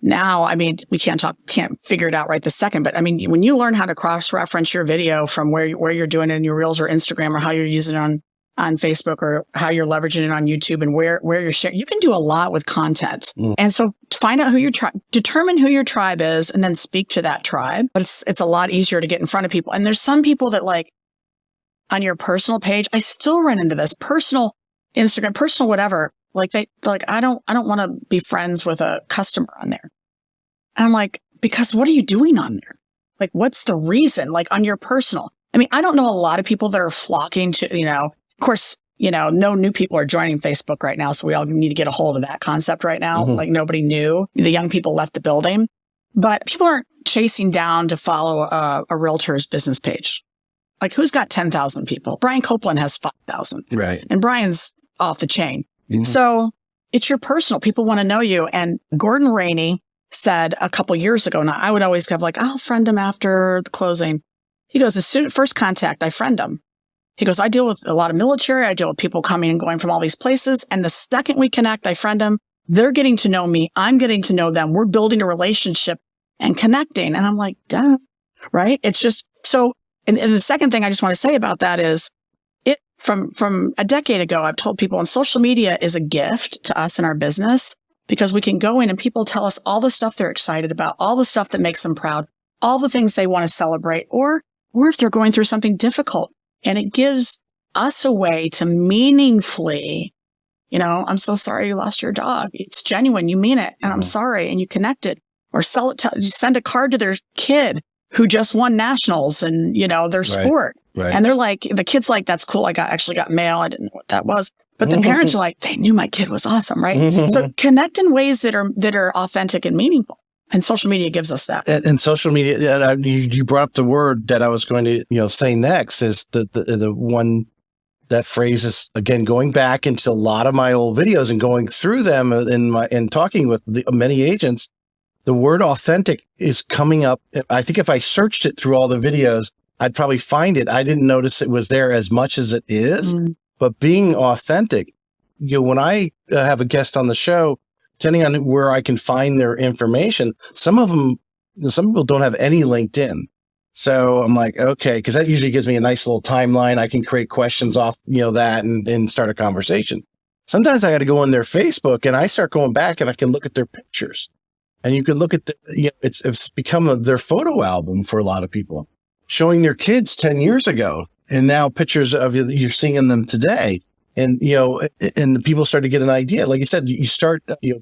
now, we can't figure it out right this second. But when you learn how to cross-reference your video from where you're doing it in your Reels or Instagram or how you're using it on Facebook or how you're leveraging it on YouTube and where you're sharing, you can do a lot with content. And so find out determine who your tribe is and then speak to that tribe. But it's a lot easier to get in front of people. And there's some people that on your personal page, I still run into this personal Instagram, personal whatever. I don't want to be friends with a customer on there. And I'm like, because what are you doing on there? What's the reason? On your personal. I don't know a lot of people that are flocking to, of course, no new people are joining Facebook right now. So we all need to get a hold of that concept right now. Nobody knew. The young people left the building, but people aren't chasing down to follow a realtor's business page. Who's got 10,000 people? Brian Copeland has 5,000. Right. And Brian's off the chain. So it's your personal. People want to know you. And Gordon Rainey said a couple years ago, now I would always have I'll friend him after the closing. He goes, first contact, I friend him. He goes, I deal with a lot of military. I deal with people coming and going from all these places. And the second we connect, I friend them. They're getting to know me. I'm getting to know them. We're building a relationship and connecting. And I'm like, duh, right? It's just so. And the second thing I just want to say about that is from a decade ago, I've told people, and social media is a gift to us in our business because we can go in and people tell us all the stuff they're excited about, all the stuff that makes them proud, all the things they want to celebrate, or if they're going through something difficult. And it gives us a way to meaningfully I'm so sorry you lost your dog. It's genuine. You mean it. And I'm sorry. And you connected. Or you send a card to their kid who just won nationals and, their sport. Right. And they're like, the kid's like, that's cool. I actually got mail. I didn't know what that was. But the parents are like, they knew my kid was awesome, right? So connect in ways that are authentic and meaningful. And social media gives us that. And social media, you brought up the word that I was going to, say next is the one, that phrase is, again, going back into a lot of my old videos and going through them and talking with many agents. The word authentic is coming up. I think if I searched it through all the videos, I'd probably find it. I didn't notice it was there as much as it is, but being authentic, when I have a guest on the show, depending on where I can find their information, some people don't have any LinkedIn. So I'm like, okay, because that usually gives me a nice little timeline. I can create questions off, that and start a conversation. Sometimes I got to go on their Facebook and I start going back and I can look at their pictures. And you can look at it's become their photo album for a lot of people, showing their kids 10 years ago and now pictures of you're seeing them today. And, and people start to get an idea. Like you said,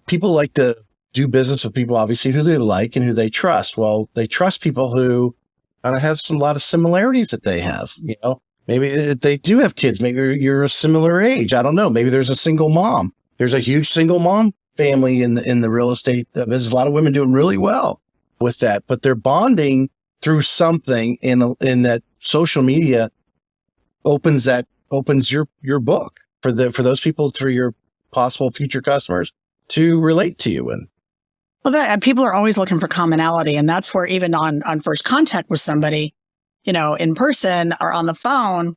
people like to do business with people, obviously, who they like and who they trust. Well, they trust people who kind of have a lot of similarities that they have, maybe they do have kids. Maybe you're a similar age. I don't know. Maybe there's a single mom. There's a huge single mom family in the real estate. There's a lot of women doing really well with that, but they're bonding through something in that social media opens your book for those people, through your possible future customers to relate to you in. Well, people are always looking for commonality. And that's where even on first contact with somebody, in person or on the phone,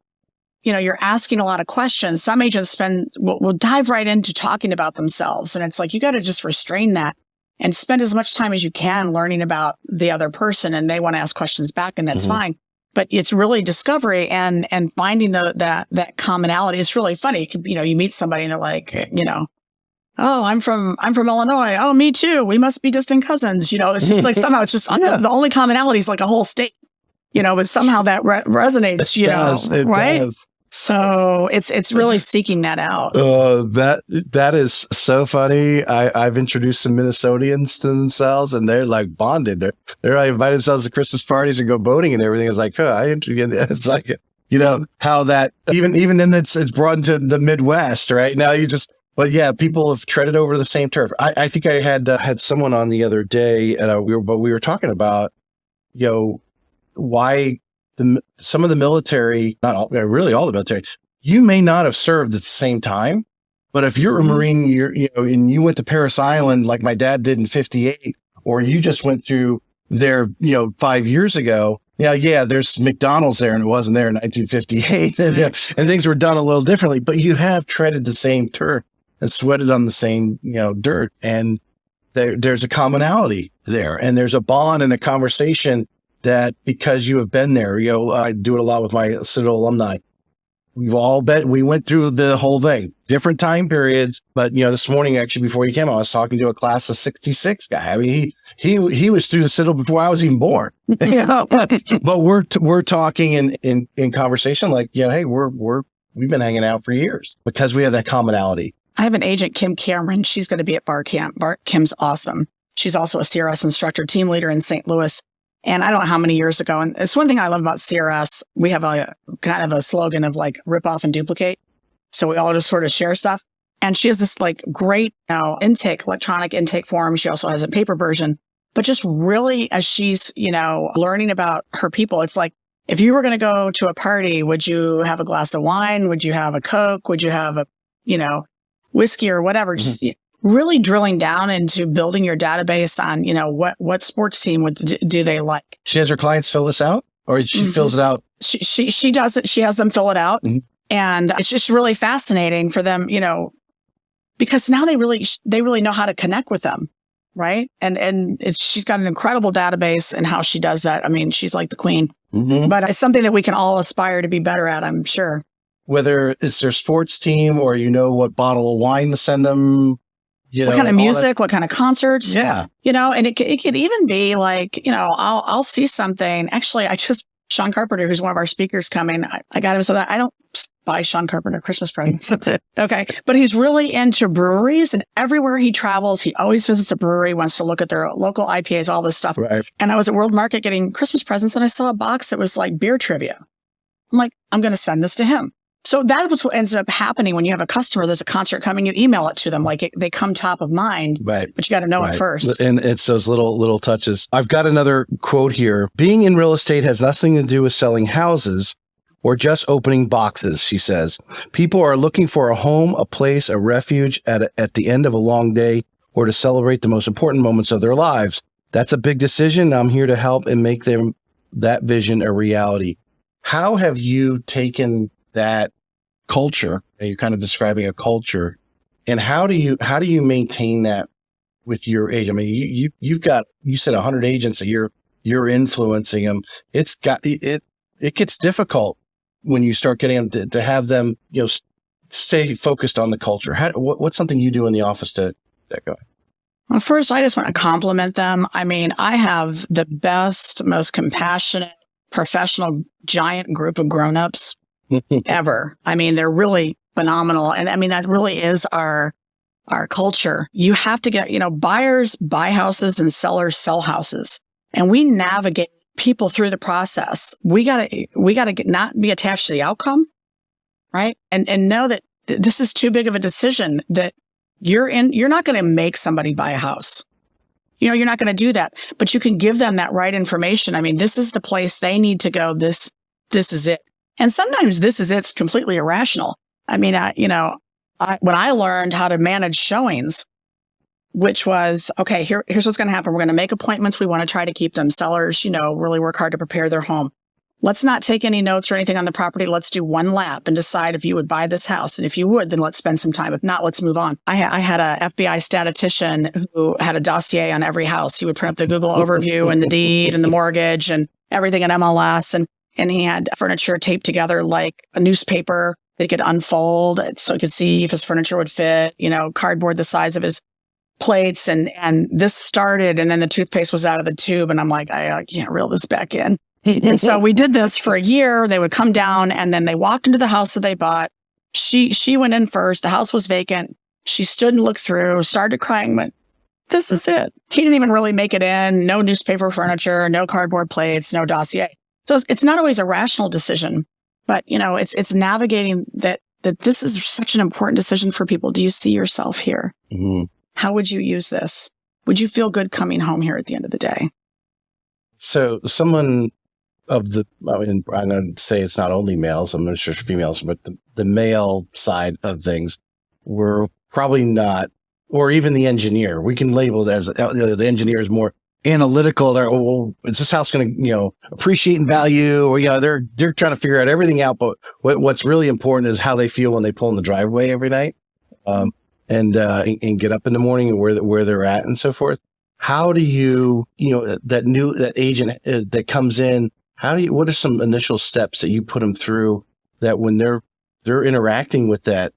you're asking a lot of questions. Some agents will dive right into talking about themselves. And it's like, you got to just restrain that and spend as much time as you can learning about the other person. And they want to ask questions back, and that's fine. But it's really discovery and finding that commonality. It's really funny. You meet somebody and they're like, oh, I'm from Illinois. Oh, me too. We must be distant cousins. It's just like somehow it's just the only commonality is like a whole state, but somehow that resonates, It right? does. So it's really seeking that out. That is so funny. I've introduced some Minnesotians to themselves, and they're like bonded. They're invited themselves to Christmas parties and go boating and everything. It's like, it's like, how that even then it's brought into the Midwest, right? Now but yeah, people have treaded over the same turf. I think I had someone on the other day, and we were talking about, why some of the military, not all, really all the military, you may not have served at the same time, but if you're a Marine, and you went to Parris Island like my dad did in 58, or you just went through there, 5 years ago. Yeah, there's McDonald's there and it wasn't there in 1958 and things were done a little differently, but you have treaded the same turf and sweated on the same, dirt. And there's a commonality there, and there's a bond and a conversation that because you have been there, I do it a lot with my Citadel alumni. We went through the whole thing, different time periods. But, this morning, actually, before you came, I was talking to a class of 66 guy. I mean, he was through the Citadel before I was even born. But we're talking in conversation like, hey, we've been hanging out for years because we have that commonality. I have an agent, Kim Cameron. She's going to be at BarCamp. Kim's awesome. She's also a CRS instructor, team leader in St. Louis. And I don't know how many years ago. And it's one thing I love about CRS. We have a kind of a slogan of like rip off and duplicate. So we all just sort of share stuff. And she has this like great electronic intake form. She also has a paper version. But just really, as she's, learning about her people, it's like, if you were going to go to a party, would you have a glass of wine? Would you have a Coke? Would you have a, whiskey or whatever? Just really drilling down into building your database on, what sports team do they like? She has her clients fill this out, or she fills it out? She does it. She has them fill it out. And it's just really fascinating for them, because now they really know how to connect with them. Right. And she's got an incredible database and how she does that. I mean, she's like the queen, but it's something that we can all aspire to be better at, I'm sure. Whether it's their sports team or, what bottle of wine to send them, what kind of music, what kind of concerts. Yeah. And it could even be like, I'll see something. Actually, I just Sean Carpenter, who's one of our speakers coming, I got him so that I don't buy Sean Carpenter Christmas presents. Okay. But he's really into breweries, and everywhere he travels, he always visits a brewery, wants to look at their local IPAs, all this stuff. Right. And I was at World Market getting Christmas presents, and I saw a box that was like beer trivia. I'm like, I'm going to send this to him. So that's what ends up happening when you have a customer, there's a concert coming, you email it to them, like they come top of mind, right? But you got to know it first. And it's those little touches. I've got another quote here. Being in real estate has nothing to do with selling houses or just opening boxes, she says. People are looking for a home, a place, a refuge at the end of a long day, or to celebrate the most important moments of their lives. That's a big decision. I'm here to help and make that vision a reality. How have you taken that culture, and you're kind of describing a culture, and how do you maintain that with your agent? I mean, you said 100 agents that you're influencing them. It gets difficult when you start getting them to have them, stay focused on the culture. What's something you do in the office to that going? Well, first, I just want to compliment them. I mean, I have the best, most compassionate, professional, giant group of grownups ever. I mean, they're really phenomenal. And I mean, that really is our culture. You have to get, buyers buy houses and sellers sell houses. And we navigate people through the process. We gotta not be attached to the outcome, right? And know that this is too big of a decision that you're not going to make somebody buy a house. You're not going to do that, but you can give them that right information. I mean, this is the place they need to go. This is it. And sometimes this is it's completely irrational. I mean, when I learned how to manage showings, which was, okay, here's what's going to happen. We're going to make appointments. We want to try to keep them. Sellers, really work hard to prepare their home. Let's not take any notes or anything on the property. Let's do one lap and decide if you would buy this house. And if you would, then let's spend some time. If not, let's move on. I had a FBI statistician who had a dossier on every house. He would print up the Google overview and the deed and the mortgage and everything in MLS. And he had furniture taped together like a newspaper that he could unfold so he could see if his furniture would fit, cardboard the size of his plates. And this started, and then the toothpaste was out of the tube. And I'm like, I can't reel this back in. And so we did this for a year. They would come down, and then they walked into the house that they bought. She went in first. The house was vacant. She stood and looked through, started crying, went, this is it. He didn't even really make it in. No newspaper furniture, no cardboard plates, no dossier. So it's not always a rational decision, but it's navigating that this is such an important decision for people. Do you see yourself here? Mm-hmm. How would you use this? Would you feel good coming home here at the end of the day? So someone I'm going to say it's not only males, I'm not sure it's females, but the male side of things, we're probably not, or even the engineer, we can label it as the engineer is more analytical. Is this house going to, appreciate in value? Or, they're trying to figure out everything out. But what's really important is how they feel when they pull in the driveway every night, and get up in the morning and where they're at and so forth. How do you, that agent that comes in, what are some initial steps that you put them through that when they're interacting with that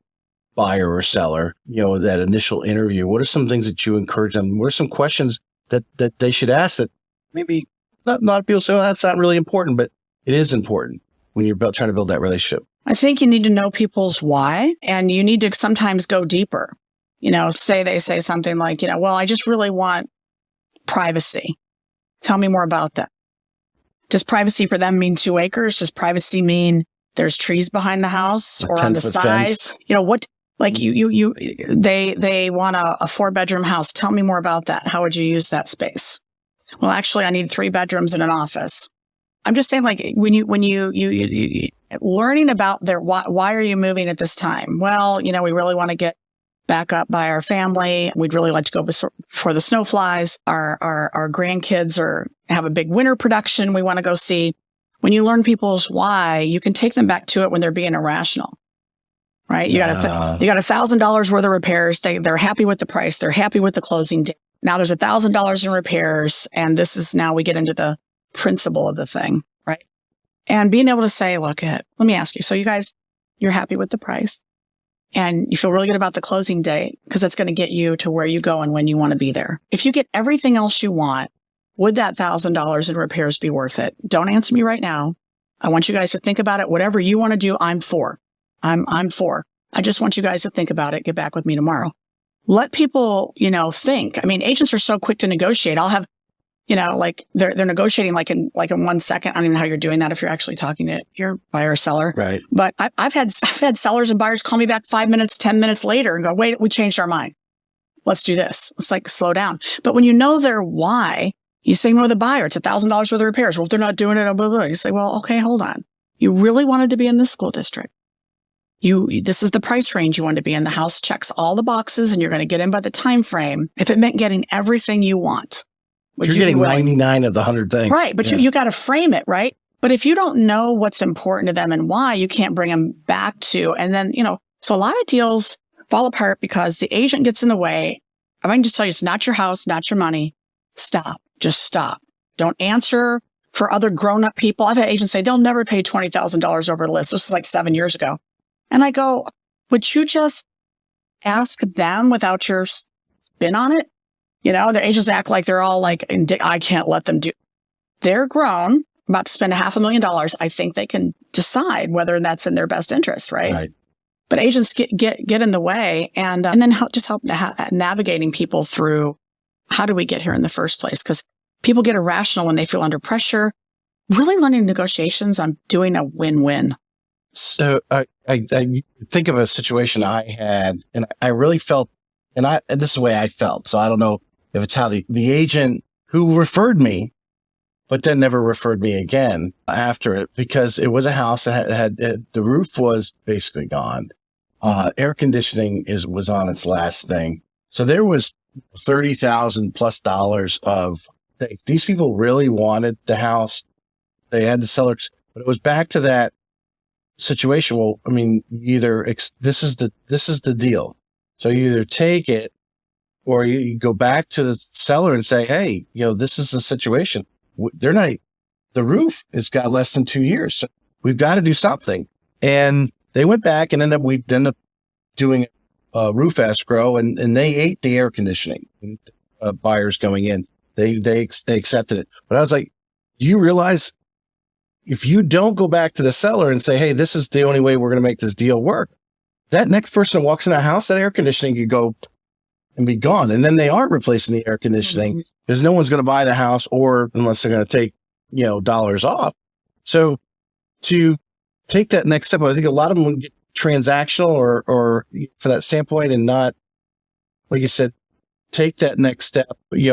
buyer or seller, that initial interview, what are some things that you encourage them? What are some questions that they should ask that maybe not people say, well, that's not really important, but it is important when you're trying to build that relationship? I think you need to know people's why, and you need to sometimes go deeper. Say they say something like, well, I just really want privacy. Tell me more about that. Does privacy for them mean 2 acres? Does privacy mean there's trees behind the house or on the side? Fence. What? Like they want a 4-bedroom house. Tell me more about that. How would you use that space? Well, actually, I need 3 bedrooms and an office. I'm just saying, like when you learning about their why are you moving at this time? Well, we really want to get back up by our family. We'd really like to go for the snowflies. Our grandkids have a big winter production we want to go see. When you learn people's why, you can take them back to it when they're being irrational. Right? You got $1,000 worth of repairs. They're happy with the price. They're happy with the closing date. Now there's $1,000 in repairs. And now we get into the principle of the thing, right? And being able to say, look, let me ask you. So you guys, you're happy with the price and you feel really good about the closing date because it's going to get you to where you go and when you want to be there. If you get everything else you want, would that $1,000 in repairs be worth it? Don't answer me right now. I want you guys to think about it. Whatever you want to do, I'm for. I'm for. I just want you guys to think about it. Get back with me tomorrow. Let people, think. I mean, agents are so quick to negotiate. I'll have, like they're negotiating like in 1 second. I don't even know how you're doing that if you're actually talking to your buyer or seller. Right. But I've had sellers and buyers call me back 5 minutes, 10 minutes later and go, wait, we changed our mind. Let's do this. It's like, slow down. But when you know their why, you say more the buyer, it's $1,000 worth of repairs. Well, if they're not doing it, blah, blah, blah. You say, well, okay, hold on. You really wanted to be in this school district. This is the price range you want to be in. The house checks all the boxes and you're going to get in by the time frame. If it meant getting everything you want. You're getting 99 of the 100 things. Right. But you got to frame it, right? But if you don't know what's important to them and why, you can't bring them back to, and then, so a lot of deals fall apart because the agent gets in the way. I can just tell you, it's not your house, not your money. Stop. Just stop. Don't answer for other grown-up people. I've had agents say they'll never pay $20,000 over the list. This was like 7 years ago. And I go, would you just ask them without your spin on it? Their agents act like they're all like, I can't let them do. They're grown, about to spend $500,000. I think they can decide whether that's in their best interest, right? But agents get in the way and then help navigating people through how do we get here in the first place? Because people get irrational when they feel under pressure. Really learning negotiations on doing a win-win. So I think of a situation I had, and I really felt, and this is the way I felt. So I don't know if it's how the agent who referred me, but then never referred me again after it, because it was a house that had the roof was basically gone. Air conditioning was on its last thing. So there was $30,000 plus of things. These people really wanted the house. They had the sellers, but it was back to that situation. Well, I mean, this is the deal. So you either take it or you go back to the seller and say, hey, this is the situation. The roof has got less than 2 years. So we've got to do something. And they went back and we ended up doing roof escrow and they ate the air conditioning. Buyers going in, they accepted it. But I was like, do you realize if you don't go back to the seller and say, hey, this is the only way we're going to make this deal work, that next person that walks in that house, that air conditioning could go and be gone. And then they aren't replacing the air conditioning because no one's going to buy the house or unless they're going to take, dollars off. So to take that next step, I think a lot of them get transactional or for that standpoint and not, like you said, take that next step. We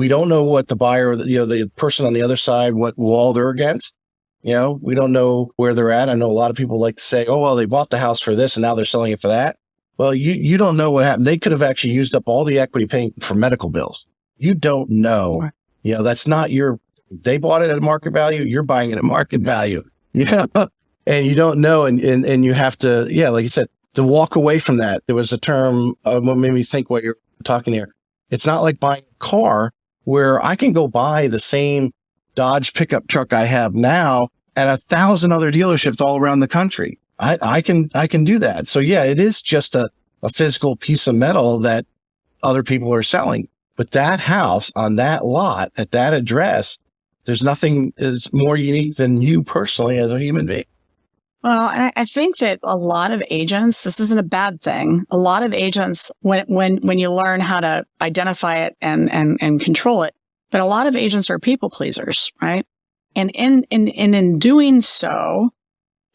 don't know what the buyer, the person on the other side, what wall they're against. We don't know where they're at. I know a lot of people like to say, oh, well, they bought the house for this and now they're selling it for that. Well, you don't know what happened. They could have actually used up all the equity paying for medical bills. You don't know. That's not they bought it at market value. You're buying it at market value. And you don't know. And you have to, like you said, to walk away from that. There was a term, what made me think what you're talking here. It's not like buying a car where I can go buy the same Dodge pickup truck I have now at 1,000 other dealerships all around the country. I can do that. So it is just a physical piece of metal that other people are selling. But that house on that lot at that address, there's nothing is more unique than you personally as a human being. Well, and I think that a lot of agents, this isn't a bad thing. A lot of agents, when you learn how to identify it and control it, but a lot of agents are people pleasers, right? And in doing so,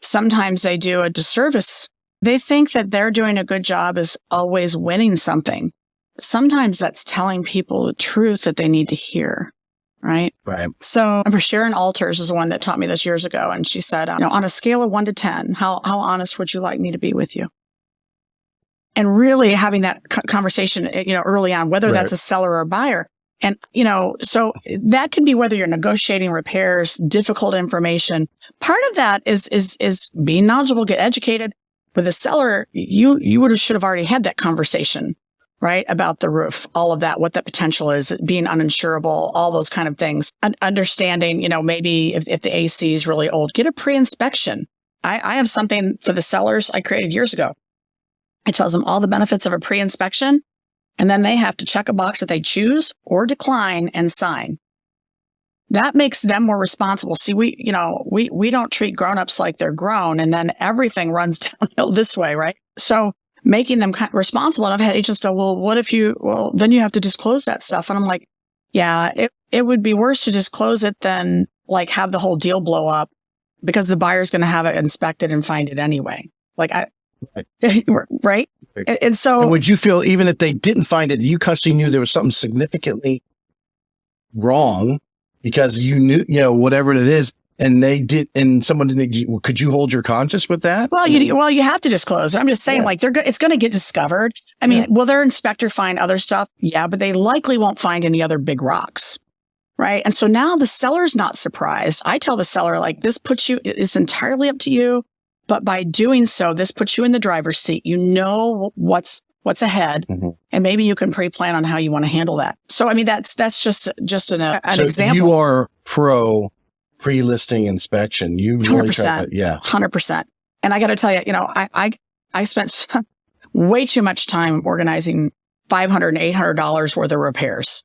sometimes they do a disservice. They think that they're doing a good job is always winning something. Sometimes that's telling people the truth that they need to hear. Right. So Sharon Alters is the one that taught me this years ago. And she said, on a scale of 1 to 10, how honest would you like me to be with you? And really having that conversation, early on, whether that's a seller or a buyer. And, so that could be whether you're negotiating repairs, difficult information. Part of that is being knowledgeable, get educated. With the seller, you should have already had that conversation. Right? About the roof, all of that, what the potential is, being uninsurable, all those kind of things. Understanding, maybe if the AC is really old, get a pre-inspection. I have something for the sellers I created years ago. It tells them all the benefits of a pre-inspection, and then they have to check a box that they choose or decline and sign. that makes them more responsible. See, we don't treat grownups like they're grown, and then everything runs downhill this way, right? So making them responsible. And I've had agents go, well, then you have to disclose that stuff. And I'm like, yeah, it would be worse to disclose it than like have the whole deal blow up, because the buyer's going to have it inspected and find it anyway. Like right. And so, and would you feel, even if they didn't find it, you constantly knew there was something significantly wrong because you knew, whatever it is, and they did, and someone didn't, could you hold your conscience with that? Well, you have to disclose. I'm just saying, it's going to get discovered. I mean, will their inspector find other stuff? Yeah, but they likely won't find any other big rocks. Right. And so now the seller's not surprised. I tell the seller, like, it's entirely up to you. But by doing so, this puts you in the driver's seat. You know what's ahead, and maybe you can pre-plan on how you want to handle that. So, I mean, that's just an example. You are pro pre-listing inspection. You really 100%. 100%. And I got to tell you, I spent way too much time organizing $500 and $800 worth of repairs.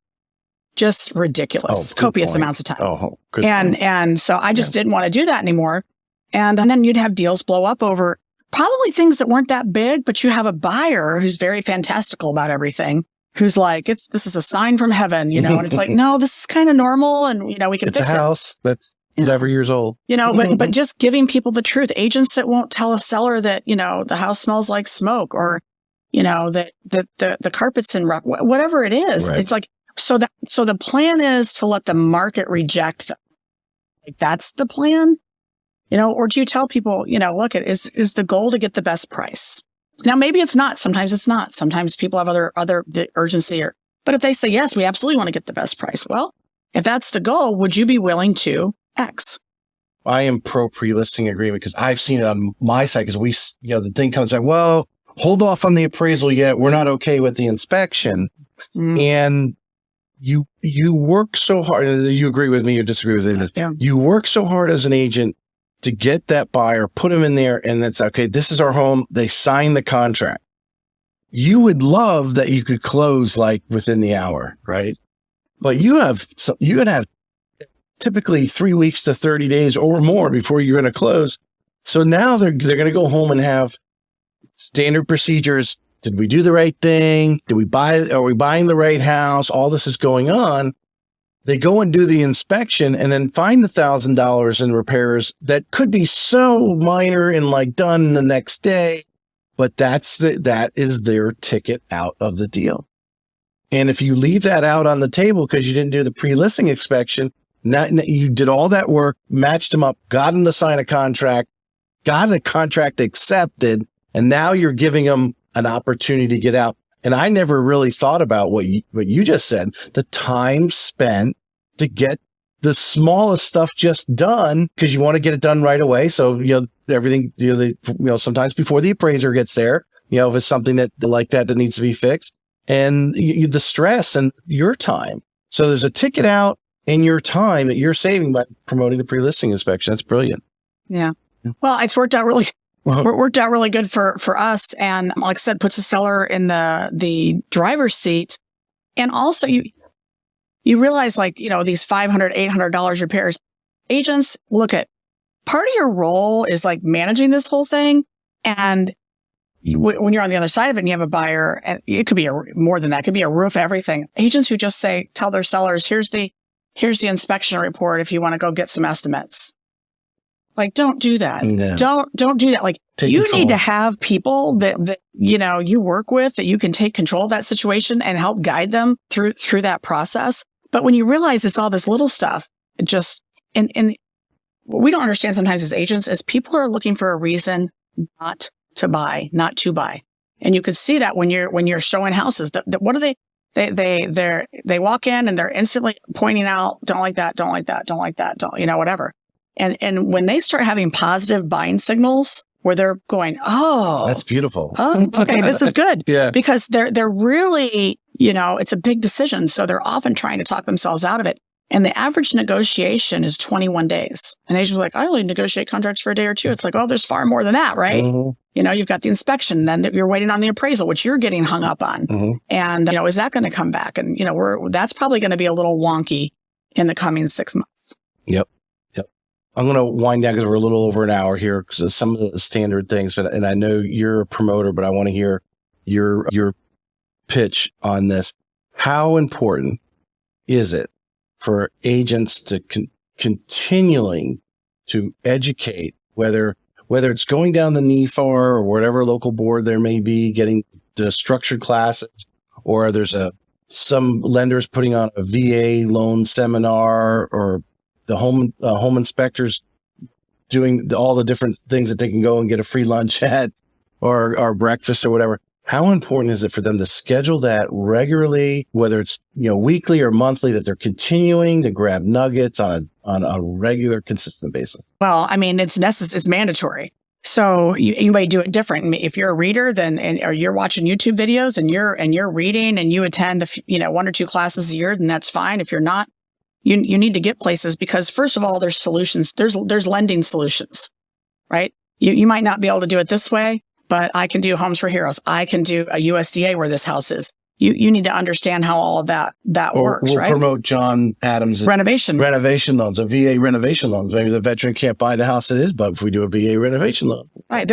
Just ridiculous, copious amounts of time. Oh, good. And so I just didn't want to do that anymore. And then you'd have deals blow up over probably things that weren't that big, but you have a buyer who's very fantastical about everything, who's like, this is a sign from heaven, and it's like, no, this is kind of normal, and we can fix it. It's a house that's whatever years old. But just giving people the truth. Agents that won't tell a seller that, the house smells like smoke, or, that the carpet's in rough, whatever it is. Right. It's like, so the plan is to let the market reject them. Like, that's the plan. Or do you tell people, look, is the goal to get the best price? Now, maybe it's not. Sometimes it's not. Sometimes people have other urgency. But if they say, yes, we absolutely want to get the best price. Well, if that's the goal, would you be willing to X? I am pro pre-listing agreement because I've seen it on my side, because the thing comes back, well, hold off on the appraisal yet. We're not okay with the inspection. And you work so hard. You agree with me or disagree with me? Yeah. You work so hard as an agent to get that buyer, put them in there, and that's okay. This is our home. They sign the contract. You would love that you could close like within the hour, right? But you're going to have typically 3 weeks to 30 days or more before you're going to close. So now they're going to go home and have standard procedures. Did we do the right thing? Are we buying the right house? All this is going on. They go and do the inspection and then find the $1,000 in repairs that could be so minor and like done the next day, but that is their ticket out of the deal. And if you leave that out on the table because you didn't do the pre-listing inspection, you did all that work, matched them up, got them to sign a contract, got a contract accepted, and now you're giving them an opportunity to get out. And I never really thought about what you just said, the time spent to get the smallest stuff just done, because you want to get it done right away. So, everything, sometimes before the appraiser gets there, if it's something that needs to be fixed, and the stress and your time. So there's a ticket out in your time that you're saving by promoting the pre-listing inspection. That's brilliant. Yeah. Well, it's worked out really good for us. And like I said, puts the seller in the driver's seat. And also you realize, like, these $500, $800 repairs, agents look at part of your role is like managing this whole thing. And when you're on the other side of it and you have a buyer, and it could be more than that, it could be a roof, everything. Agents who just tell their sellers, here's the inspection report if you want to go get some estimates. Like, don't do that. No. Don't do that. Like, you need to have people that you work with, that you can take control of that situation and help guide them through that process. But when you realize it's all this little stuff, it just, and what we don't understand sometimes as agents is people are looking for a reason not to buy. And you can see that when you're showing houses. What are they? They walk in and they're instantly pointing out, don't like that, don't like that, don't like that, don't, whatever. And when they start having positive buying signals where they're going, oh, that's beautiful. Oh, okay, this is good. Yeah. Because they're really, it's a big decision. So they're often trying to talk themselves out of it. And the average negotiation is 21 days. And agents are like, I only negotiate contracts for a day or two. It's like, oh, there's far more than that, right? Mm-hmm. You've got the inspection, then you're waiting on the appraisal, which you're getting hung up on. Mm-hmm. And, is that going to come back? And, that's probably going to be a little wonky. in the coming 6 months. Yep. I'm going to wind down because we're a little over an hour here because of some of the standard things. And I know you're a promoter, but I want to hear your pitch on this. How important is it for agents to continuing to educate, whether it's going down to NEFAR or whatever local board there may be, getting the structured classes, or there's some lenders putting on a VA loan seminar, or the home inspectors doing all the different things that they can go and get a free lunch at or breakfast or whatever. How important is it for them to schedule that regularly, whether it's weekly or monthly, that they're continuing to grab nuggets on a regular, consistent basis? Well, I mean, it's necessary. It's mandatory. So you may do it different. If you're a reader, or you're watching YouTube videos and you're reading and you attend 1 or 2 classes a year, then that's fine. If you're not, you need to get places, because first of all, there's solutions. There's lending solutions, right? You might not be able to do it this way, but I can do Homes for Heroes. I can do a USDA where this house is. You need to understand how all of that works, we'll right? Promote John Adams' renovation loans, a VA renovation loans. Maybe the veteran can't buy the house it is, but if we do a VA renovation loan, right?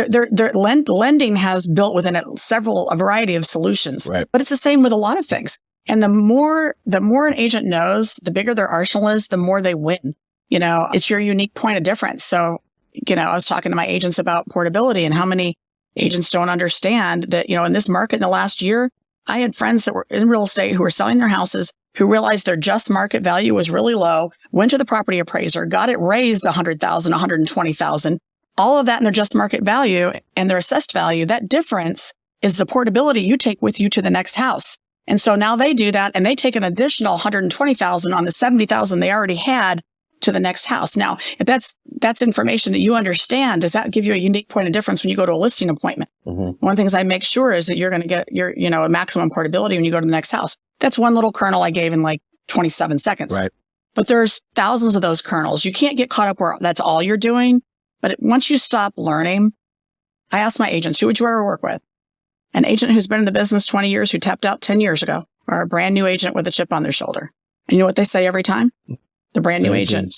Lending has built within it a variety of solutions, right? But it's the same with a lot of things. And the more an agent knows, the bigger their arsenal is, the more they win. It's your unique point of difference. So, I was talking to my agents about portability and how many agents don't understand that, in this market in the last year, I had friends that were in real estate who were selling their houses, who realized their just market value was really low, went to the property appraiser, got it raised $100,000, $120,000, all of that in their just market value and their assessed value. That difference is the portability you take with you to the next house. And so now they do that, and they take an additional $120,000 on the $70,000 they already had to the next house. Now, if that's information that you understand, does that give you a unique point of difference when you go to a listing appointment? Mm-hmm. One of the things I make sure is that you're going to get a maximum portability when you go to the next house. That's one little kernel I gave in like 27 seconds. Right. But there's thousands of those kernels. You can't get caught up where that's all you're doing. But once you stop learning, I ask my agents, who would you ever work with? An agent who's been in the business 20 years, who tapped out 10 years ago, or a brand new agent with a chip on their shoulder? And you know what they say every time? The brand new agent.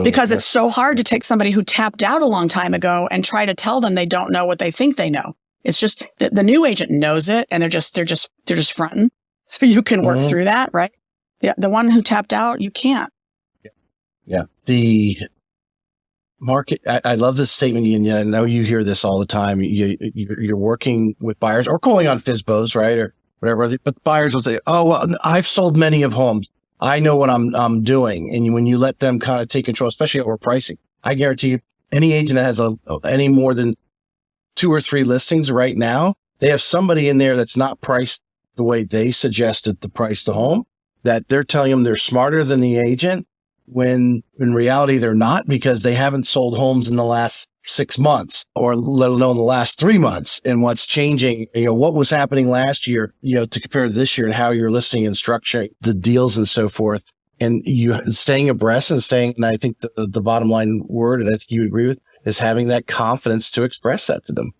Because it's so hard to take somebody who tapped out a long time ago and try to tell them they don't know what they think they know. It's just the new agent knows it, and they're just fronting. So you can work through that, right? The one who tapped out, you can't. Yeah. The market, I love this statement, and I know you hear this all the time. You're working with buyers or calling on FSBOs, right? Or whatever. But buyers will say, oh, well, I've sold many of homes. I know what I'm doing. And when you let them kind of take control, especially over pricing, I guarantee you, any agent that has any more than 2 or 3 listings right now, they have somebody in there that's not priced the way they suggested to price the home, that they're telling them they're smarter than the agent, when in reality they're not, because they haven't sold homes in the last 6 months, or let alone the last 3 months. And what's changing, what was happening last year, to compare to this year, and how you're listing and structuring the deals and so forth. And you staying abreast and I think the bottom line word, and I think you agree with, is having that confidence to express that to them.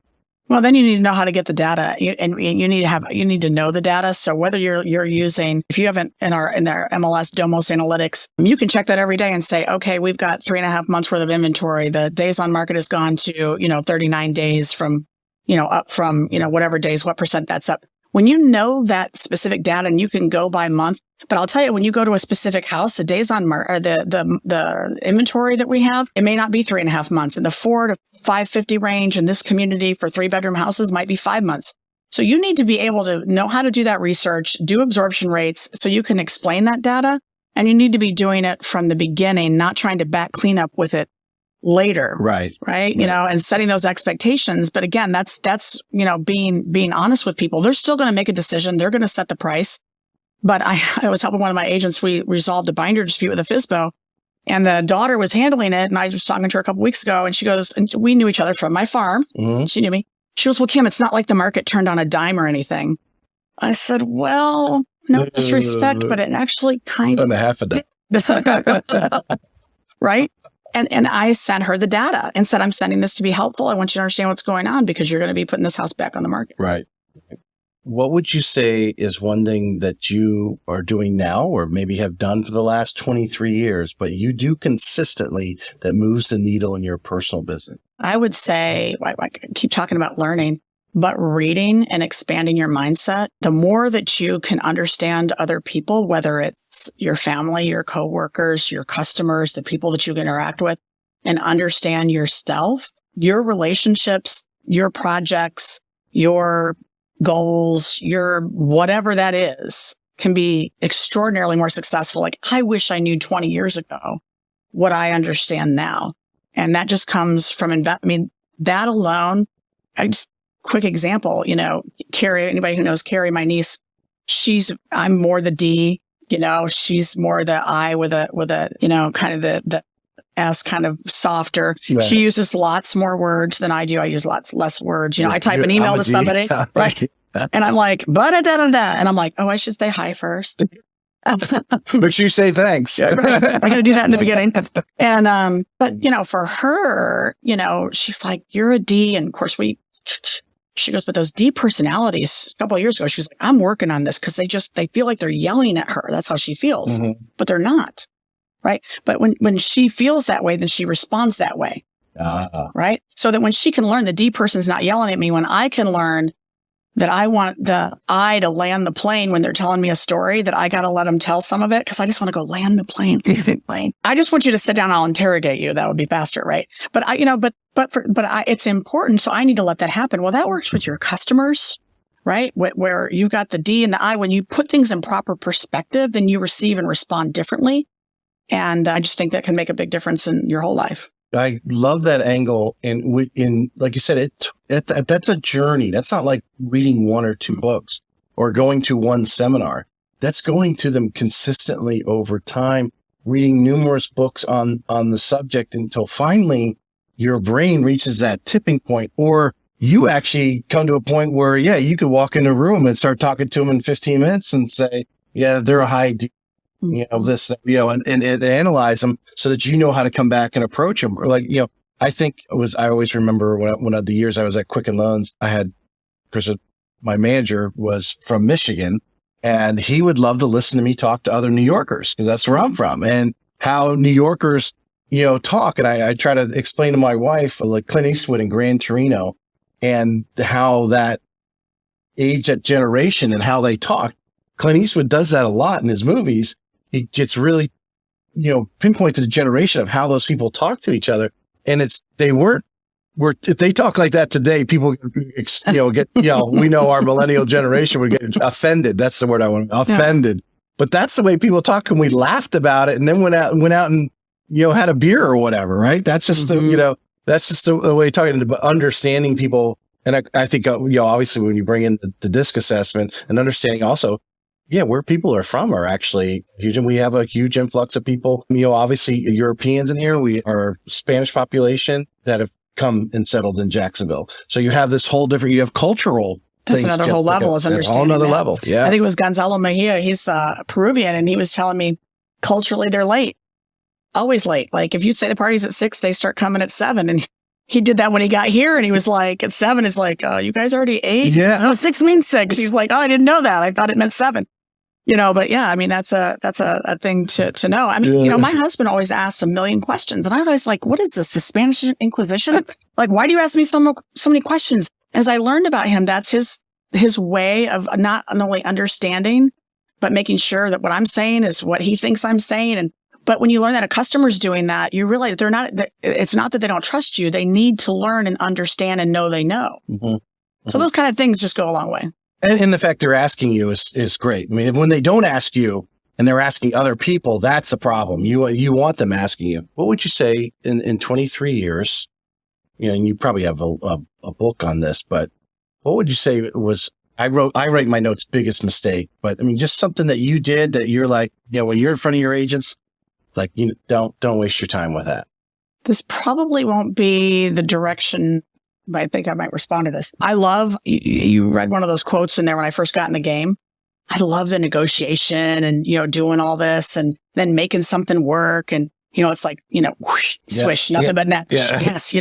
Well, then you need to know how to get the data, and you need to know the data. So whether you're using, if you haven't in our MLS Domos analytics, you can check that every day and say, okay, we've got 3.5 months worth of inventory. The days on market has gone to 39 days from up from whatever days, what percent that's up. When you know that specific data, and you can go by month, but I'll tell you, when you go to a specific house, the days on market, or the inventory that we have, it may not be 3.5 months. In the 4 to 550 range in this community for 3-bedroom houses might be 5 months. So you need to be able to know how to do that research, do absorption rates, so you can explain that data. And you need to be doing it from the beginning, not trying to back clean up with it later. Right. And setting those expectations. But again, that's being honest with people. They're still going to make a decision. They're going to set the price. But I was helping one of my agents. We resolved a binder dispute with a FSBO, and the daughter was handling it. And I was talking to her a couple weeks ago, and she goes, and we knew each other from my farm. Mm-hmm. She knew me. She goes, well, Kim, it's not like the market turned on a dime or anything. I said, well, no disrespect, but it actually kind of. On a half a dime. Right? And I sent her the data and said, I'm sending this to be helpful. I want you to understand what's going on, because you're going to be putting this house back on the market. Right. what would you say is one thing that you are doing now or maybe have done for the last 23 years, but you do consistently that moves the needle in your personal business? I would say, I keep talking about learning, but reading and expanding your mindset. The more that you can understand other people, whether it's your family, your coworkers, your customers, the people that you interact with, and understand yourself, your relationships, your projects, your goals, your whatever that is, can be extraordinarily more successful. Like, I wish I knew 20 years ago what I understand now. And that just comes from, that alone, quick example, Carrie, anybody who knows Carrie, my niece, I'm more the D, she's more the I with a, kind of the S, kind of softer. Right. She uses lots more words than I do. I use lots less words. I type an email to somebody, right? And I'm like, and I'm like, oh, I should say hi first. Make sure you say thanks. Yeah, right. I'm going to do that in the beginning. And, but, for her, she's like, you're a D. And of course she goes, but those D personalities, a couple of years ago, she's like, I'm working on this because they feel like they're yelling at her. That's how she feels, but they're not. Right. But when she feels that way, then she responds that way. Right. So that when she can learn the D person's not yelling at me, when I can learn that I want the I to land the plane when they're telling me a story, that I got to let them tell some of it because I just want to go land the plane. I just want you to sit down. I'll interrogate you. That would be faster. Right. But it's important. So I need to let that happen. Well, that works with your customers, right? Where you've got the D and the I. When you put things in proper perspective, then you receive and respond differently. And I just think that can make a big difference in your whole life. I love that angle. And like you said, that's a journey. That's not like reading one or two books or going to one seminar. That's going to them consistently over time, reading numerous books on the subject until finally your brain reaches that tipping point, or you actually come to a point where, you could walk in a room and start talking to them in 15 minutes and say, yeah, they're a high D. This, and analyze them so that you know how to come back and approach them. Or I always remember one of the years I was at Quicken Loans, because my manager was from Michigan, and he would love to listen to me talk to other New Yorkers because that's where I'm from, and how New Yorkers, talk. And I try to explain to my wife, like Clint Eastwood in Gran Torino, and how that age, that generation, and how they talk. Clint Eastwood does that a lot in his movies. He gets really, pinpoint to the generation of how those people talk to each other. And if they talk like that today, people, we know our millennial generation would get offended. That's the word I want, offended. Yeah. But that's the way people talk. And we laughed about it and then went out and, had a beer or whatever, right? That's just that's just the way of talking about understanding people. And I think, obviously when you bring in the DISC assessment and understanding also, where people are from are actually huge. And we have a huge influx of people, obviously Europeans in here. We are a Spanish population that have come and settled in Jacksonville. So you have this whole different, you have cultural That's another whole level is understanding. That's a whole another level. Yeah. I think it was Gonzalo Mejia. He's Peruvian, and he was telling me culturally they're late. Always late. Like if you say the party's at 6, they start coming at 7. And he did that when he got here, and he was like, at 7, it's like, you guys already ate? Yeah. No, 6 means 6. He's like, oh, I didn't know that. I thought it meant 7. But that's a thing to know. I mean, my husband always asked a million questions, and I was like, what is this? The Spanish Inquisition? Like, why do you ask me so many questions? As I learned about him, that's his way of not only understanding, but making sure that what I'm saying is what he thinks I'm saying. But when you learn that a customer's doing that, you realize it's not that they don't trust you. They need to learn and understand and know they know. Mm-hmm. So those kind of things just go a long way. And the fact they're asking you is great. I mean, when they don't ask you and they're asking other people, that's a problem. You want them asking you. What would you say in 23 years, and you probably have a book on this, but what would you say was, I write my notes, biggest mistake, but I mean, just something that you did that you're like, when you're in front of your agents, like, don't waste your time with that. This probably won't be the direction, but I think I might respond to this. I love, you read one of those quotes in there when I first got in the game. I love the negotiation and, doing all this and then making something work. And, it's like, whoosh, swish, nothing but net. Yeah. Yes,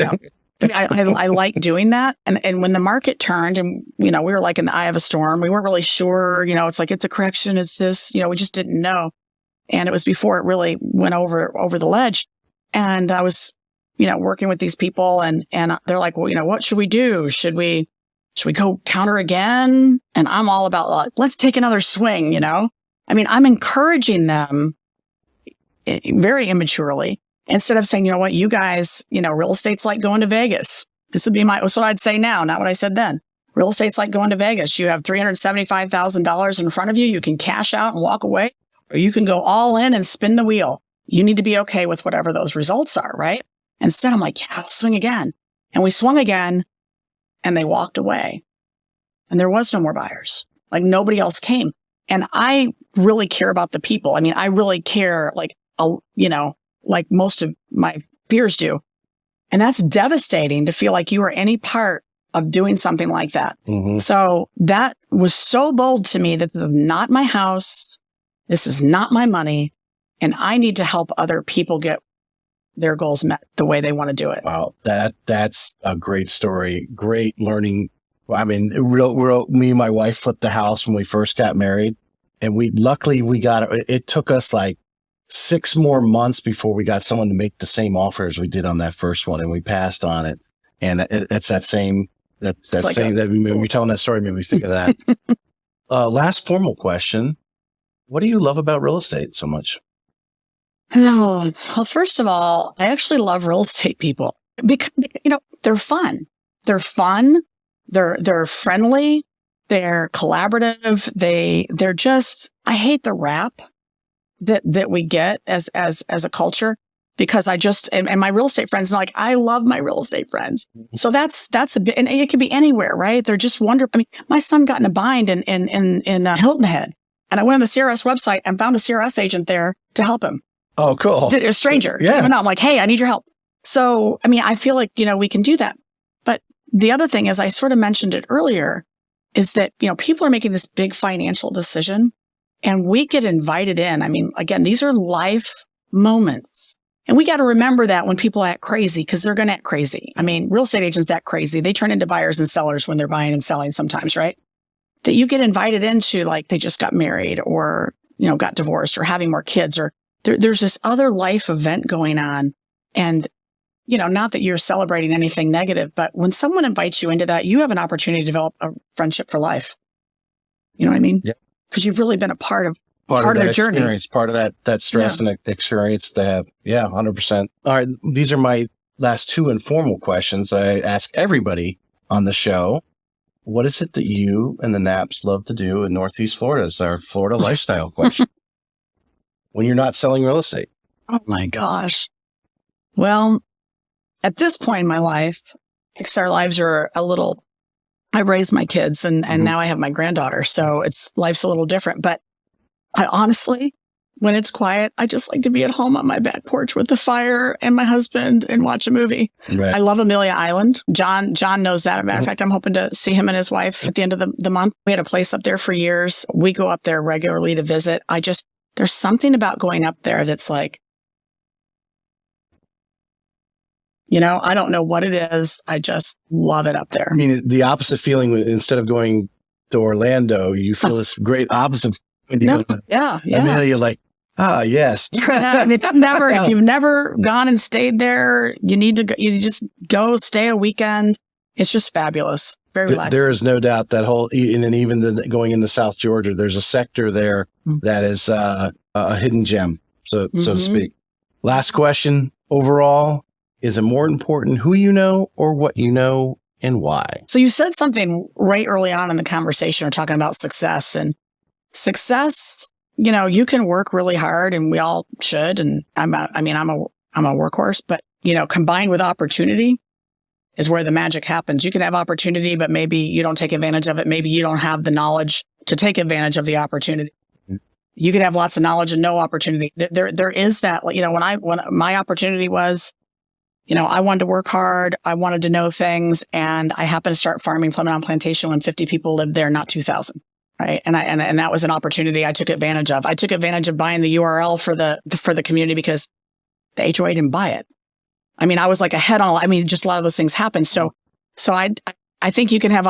I like doing that. And when the market turned and, we were like in the eye of a storm, we weren't really sure, it's like, it's a correction. It's this, we just didn't know. And it was before it really went over the ledge. And I was, working with these people and they're like, well, what should we do? Should we go counter again? And I'm all about, like, let's take another swing, I'm encouraging them very immaturely instead of saying, you know what, you guys, real estate's like going to Vegas. That's what I'd say now, not what I said then. Real estate's like going to Vegas. You have $375,000 in front of you. You can cash out and walk away, or you can go all in and spin the wheel. You need to be okay with whatever those results are, right? Instead, I'm like, yeah, I'll swing again. And we swung again and they walked away. And there was no more buyers. Like nobody else came. And I really care about the people. I really care like most of my peers do. And that's devastating to feel like you are any part of doing something like that. Mm-hmm. So that was so bold to me that this is not my house. This is not my money. And I need to help other people get their goals met the way they want to do it. Wow. That's a great story. Great learning. Me and my wife flipped the house when we first got married. And luckily we got it. It took us like 6 more months before we got someone to make the same offer as we did on that first one. And we passed on it. And it's that same, when you're telling that story, made me think of that. Last formal question. What do you love about real estate so much? Well, first of all, I actually love real estate people because, they're fun. They're fun. They're friendly. They're collaborative. They're just, I hate the rap that we get as a culture because and my real estate friends are like, I love my real estate friends. So that's a bit, and it could be anywhere, right? They're just wonderful. My son got in a bind in Hilton Head, and I went on the CRS website and found a CRS agent there to help him. Oh, cool. A stranger. Yeah. I'm like, hey, I need your help. So, I feel like, we can do that. But the other thing is, I sort of mentioned it earlier, is that, people are making this big financial decision and we get invited in. Again, these are life moments. And we got to remember that when people act crazy, because they're going to act crazy. Real estate agents act crazy. They turn into buyers and sellers when they're buying and selling sometimes, right? That you get invited into, like they just got married or, got divorced or having more kids, or there's this other life event going on. And, not that you're celebrating anything negative, but when someone invites you into that, you have an opportunity to develop a friendship for life. You know what I mean? Yeah. Because you've really been a part of their journey. Part of that stress and experience to have. Yeah, 100%. All right. These are my last 2 informal questions I ask everybody on the show. What is it that you and the Knapps love to do in Northeast Florida? It's our Florida lifestyle question. When you're not selling real estate. Oh my gosh. Well, at this point in my life, because our lives are I raised my kids and now I have my granddaughter. So life's a little different. But I honestly, when it's quiet, I just like to be at home on my back porch with the fire and my husband and watch a movie. Right. I love Amelia Island. John knows that. As a matter of fact, I'm hoping to see him and his wife at the end of the month. We had a place up there for years. We go up there regularly to visit. There's something about going up there that's like, I don't know what it is. I just love it up there. The opposite feeling, instead of going to Orlando, you feel this great opposite. When you go to Amelia, like, yes. If you've never gone and stayed there, you need to go, you just go stay a weekend. It's just fabulous. Very relaxing. There is no doubt that even going into South Georgia, there's a sector there that is a hidden gem, so to speak. Last question. Overall, is it more important who you know or what you know and why? So you said something right early on in the conversation. We're talking about success, and success, you can work really hard, and we all should. And I'm a workhorse, but combined with opportunity is where the magic happens. You can have opportunity, but maybe you don't take advantage of it. Maybe you don't have the knowledge to take advantage of the opportunity. You can have lots of knowledge and no opportunity. There is that, when my opportunity was, I wanted to work hard. I wanted to know things. And I happened to start farming Plymouth Plantation when 50 people lived there, not 2,000. Right. And that was an opportunity I took advantage of. I took advantage of buying the URL for the community because the HOA didn't buy it. I mean, I was like ahead on, I mean, just a lot of those things happen. So I think you can have,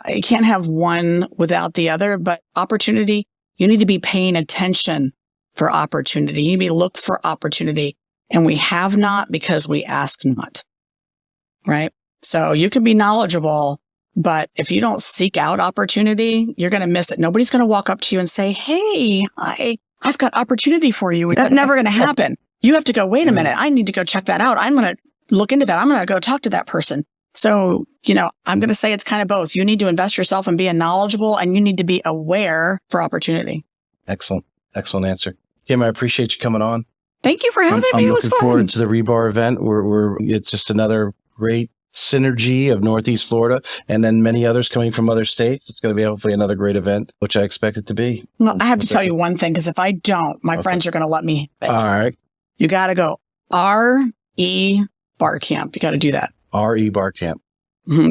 you can't have one without the other, but opportunity, you need to be paying attention for opportunity. You need to look for opportunity. And we have not because we ask not, right? So you can be knowledgeable, but if you don't seek out opportunity, you're going to miss it. Nobody's going to walk up to you and say, hey, I've got opportunity for you. That's never going to happen. You have to go, wait a minute. I need to go check that out. I'm going to look into that. I'm going to go talk to that person. So, I'm going to say it's kind of both. You need to invest yourself in being knowledgeable, and you need to be aware for opportunity. Excellent. Excellent answer. Kim, I appreciate you coming on. Thank you for having me. It was fun. I'm looking forward to the REBAR event. It's just another great synergy of Northeast Florida and then many others coming from other states. It's going to be hopefully another great event, which I expect it to be. Well, I have to tell you one thing, because if I don't, my friends are going to let me. All right. You got to go REBarCamp. You got to do that. REBarCamp.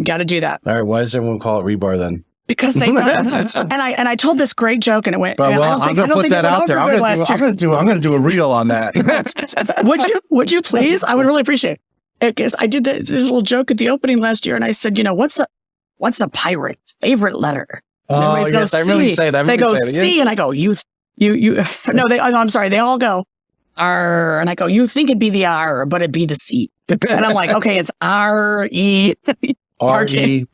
Got to do that. All right. Why does everyone call it REBAR then? Because they don't. and I told this great joke, and it went. Well, I'm going to put that out there. I'm going to do a reel on that. Would you please? I would really appreciate it. Because I did this little joke at the opening last year, and I said, what's a pirate's favorite letter? Oh, yes, I remember you say that. They go C, and I go, you. No, I'm sorry. They all go R, and I go, you think it'd be the R, but it'd be the C. And I'm like, okay, it's REBarCamp. Okay.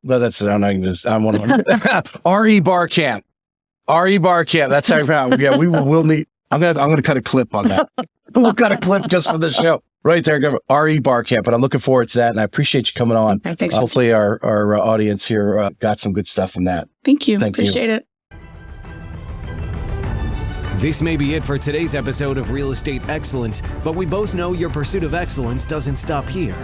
Well, that's, I'm not even, I'm one of them. REBarCamp. REBarCamp. That's how I found. Yeah, we'll need, I'm going to cut a clip on that. We'll cut a clip just for the show. Right there. REBarCamp. But I'm looking forward to that. And I appreciate you coming on. Thanks. Hopefully our audience here got some good stuff from that. Thank you. Appreciate it. This may be it for today's episode of Real Estate Excellence, but we both know your pursuit of excellence doesn't stop here.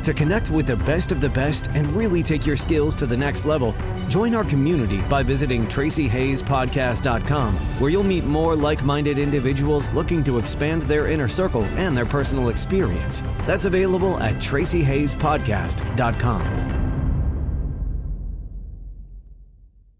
To connect with the best of the best and really take your skills to the next level, join our community by visiting TracyHayesPodcast.com, where you'll meet more like-minded individuals looking to expand their inner circle and their personal experience. That's available at TracyHayesPodcast.com.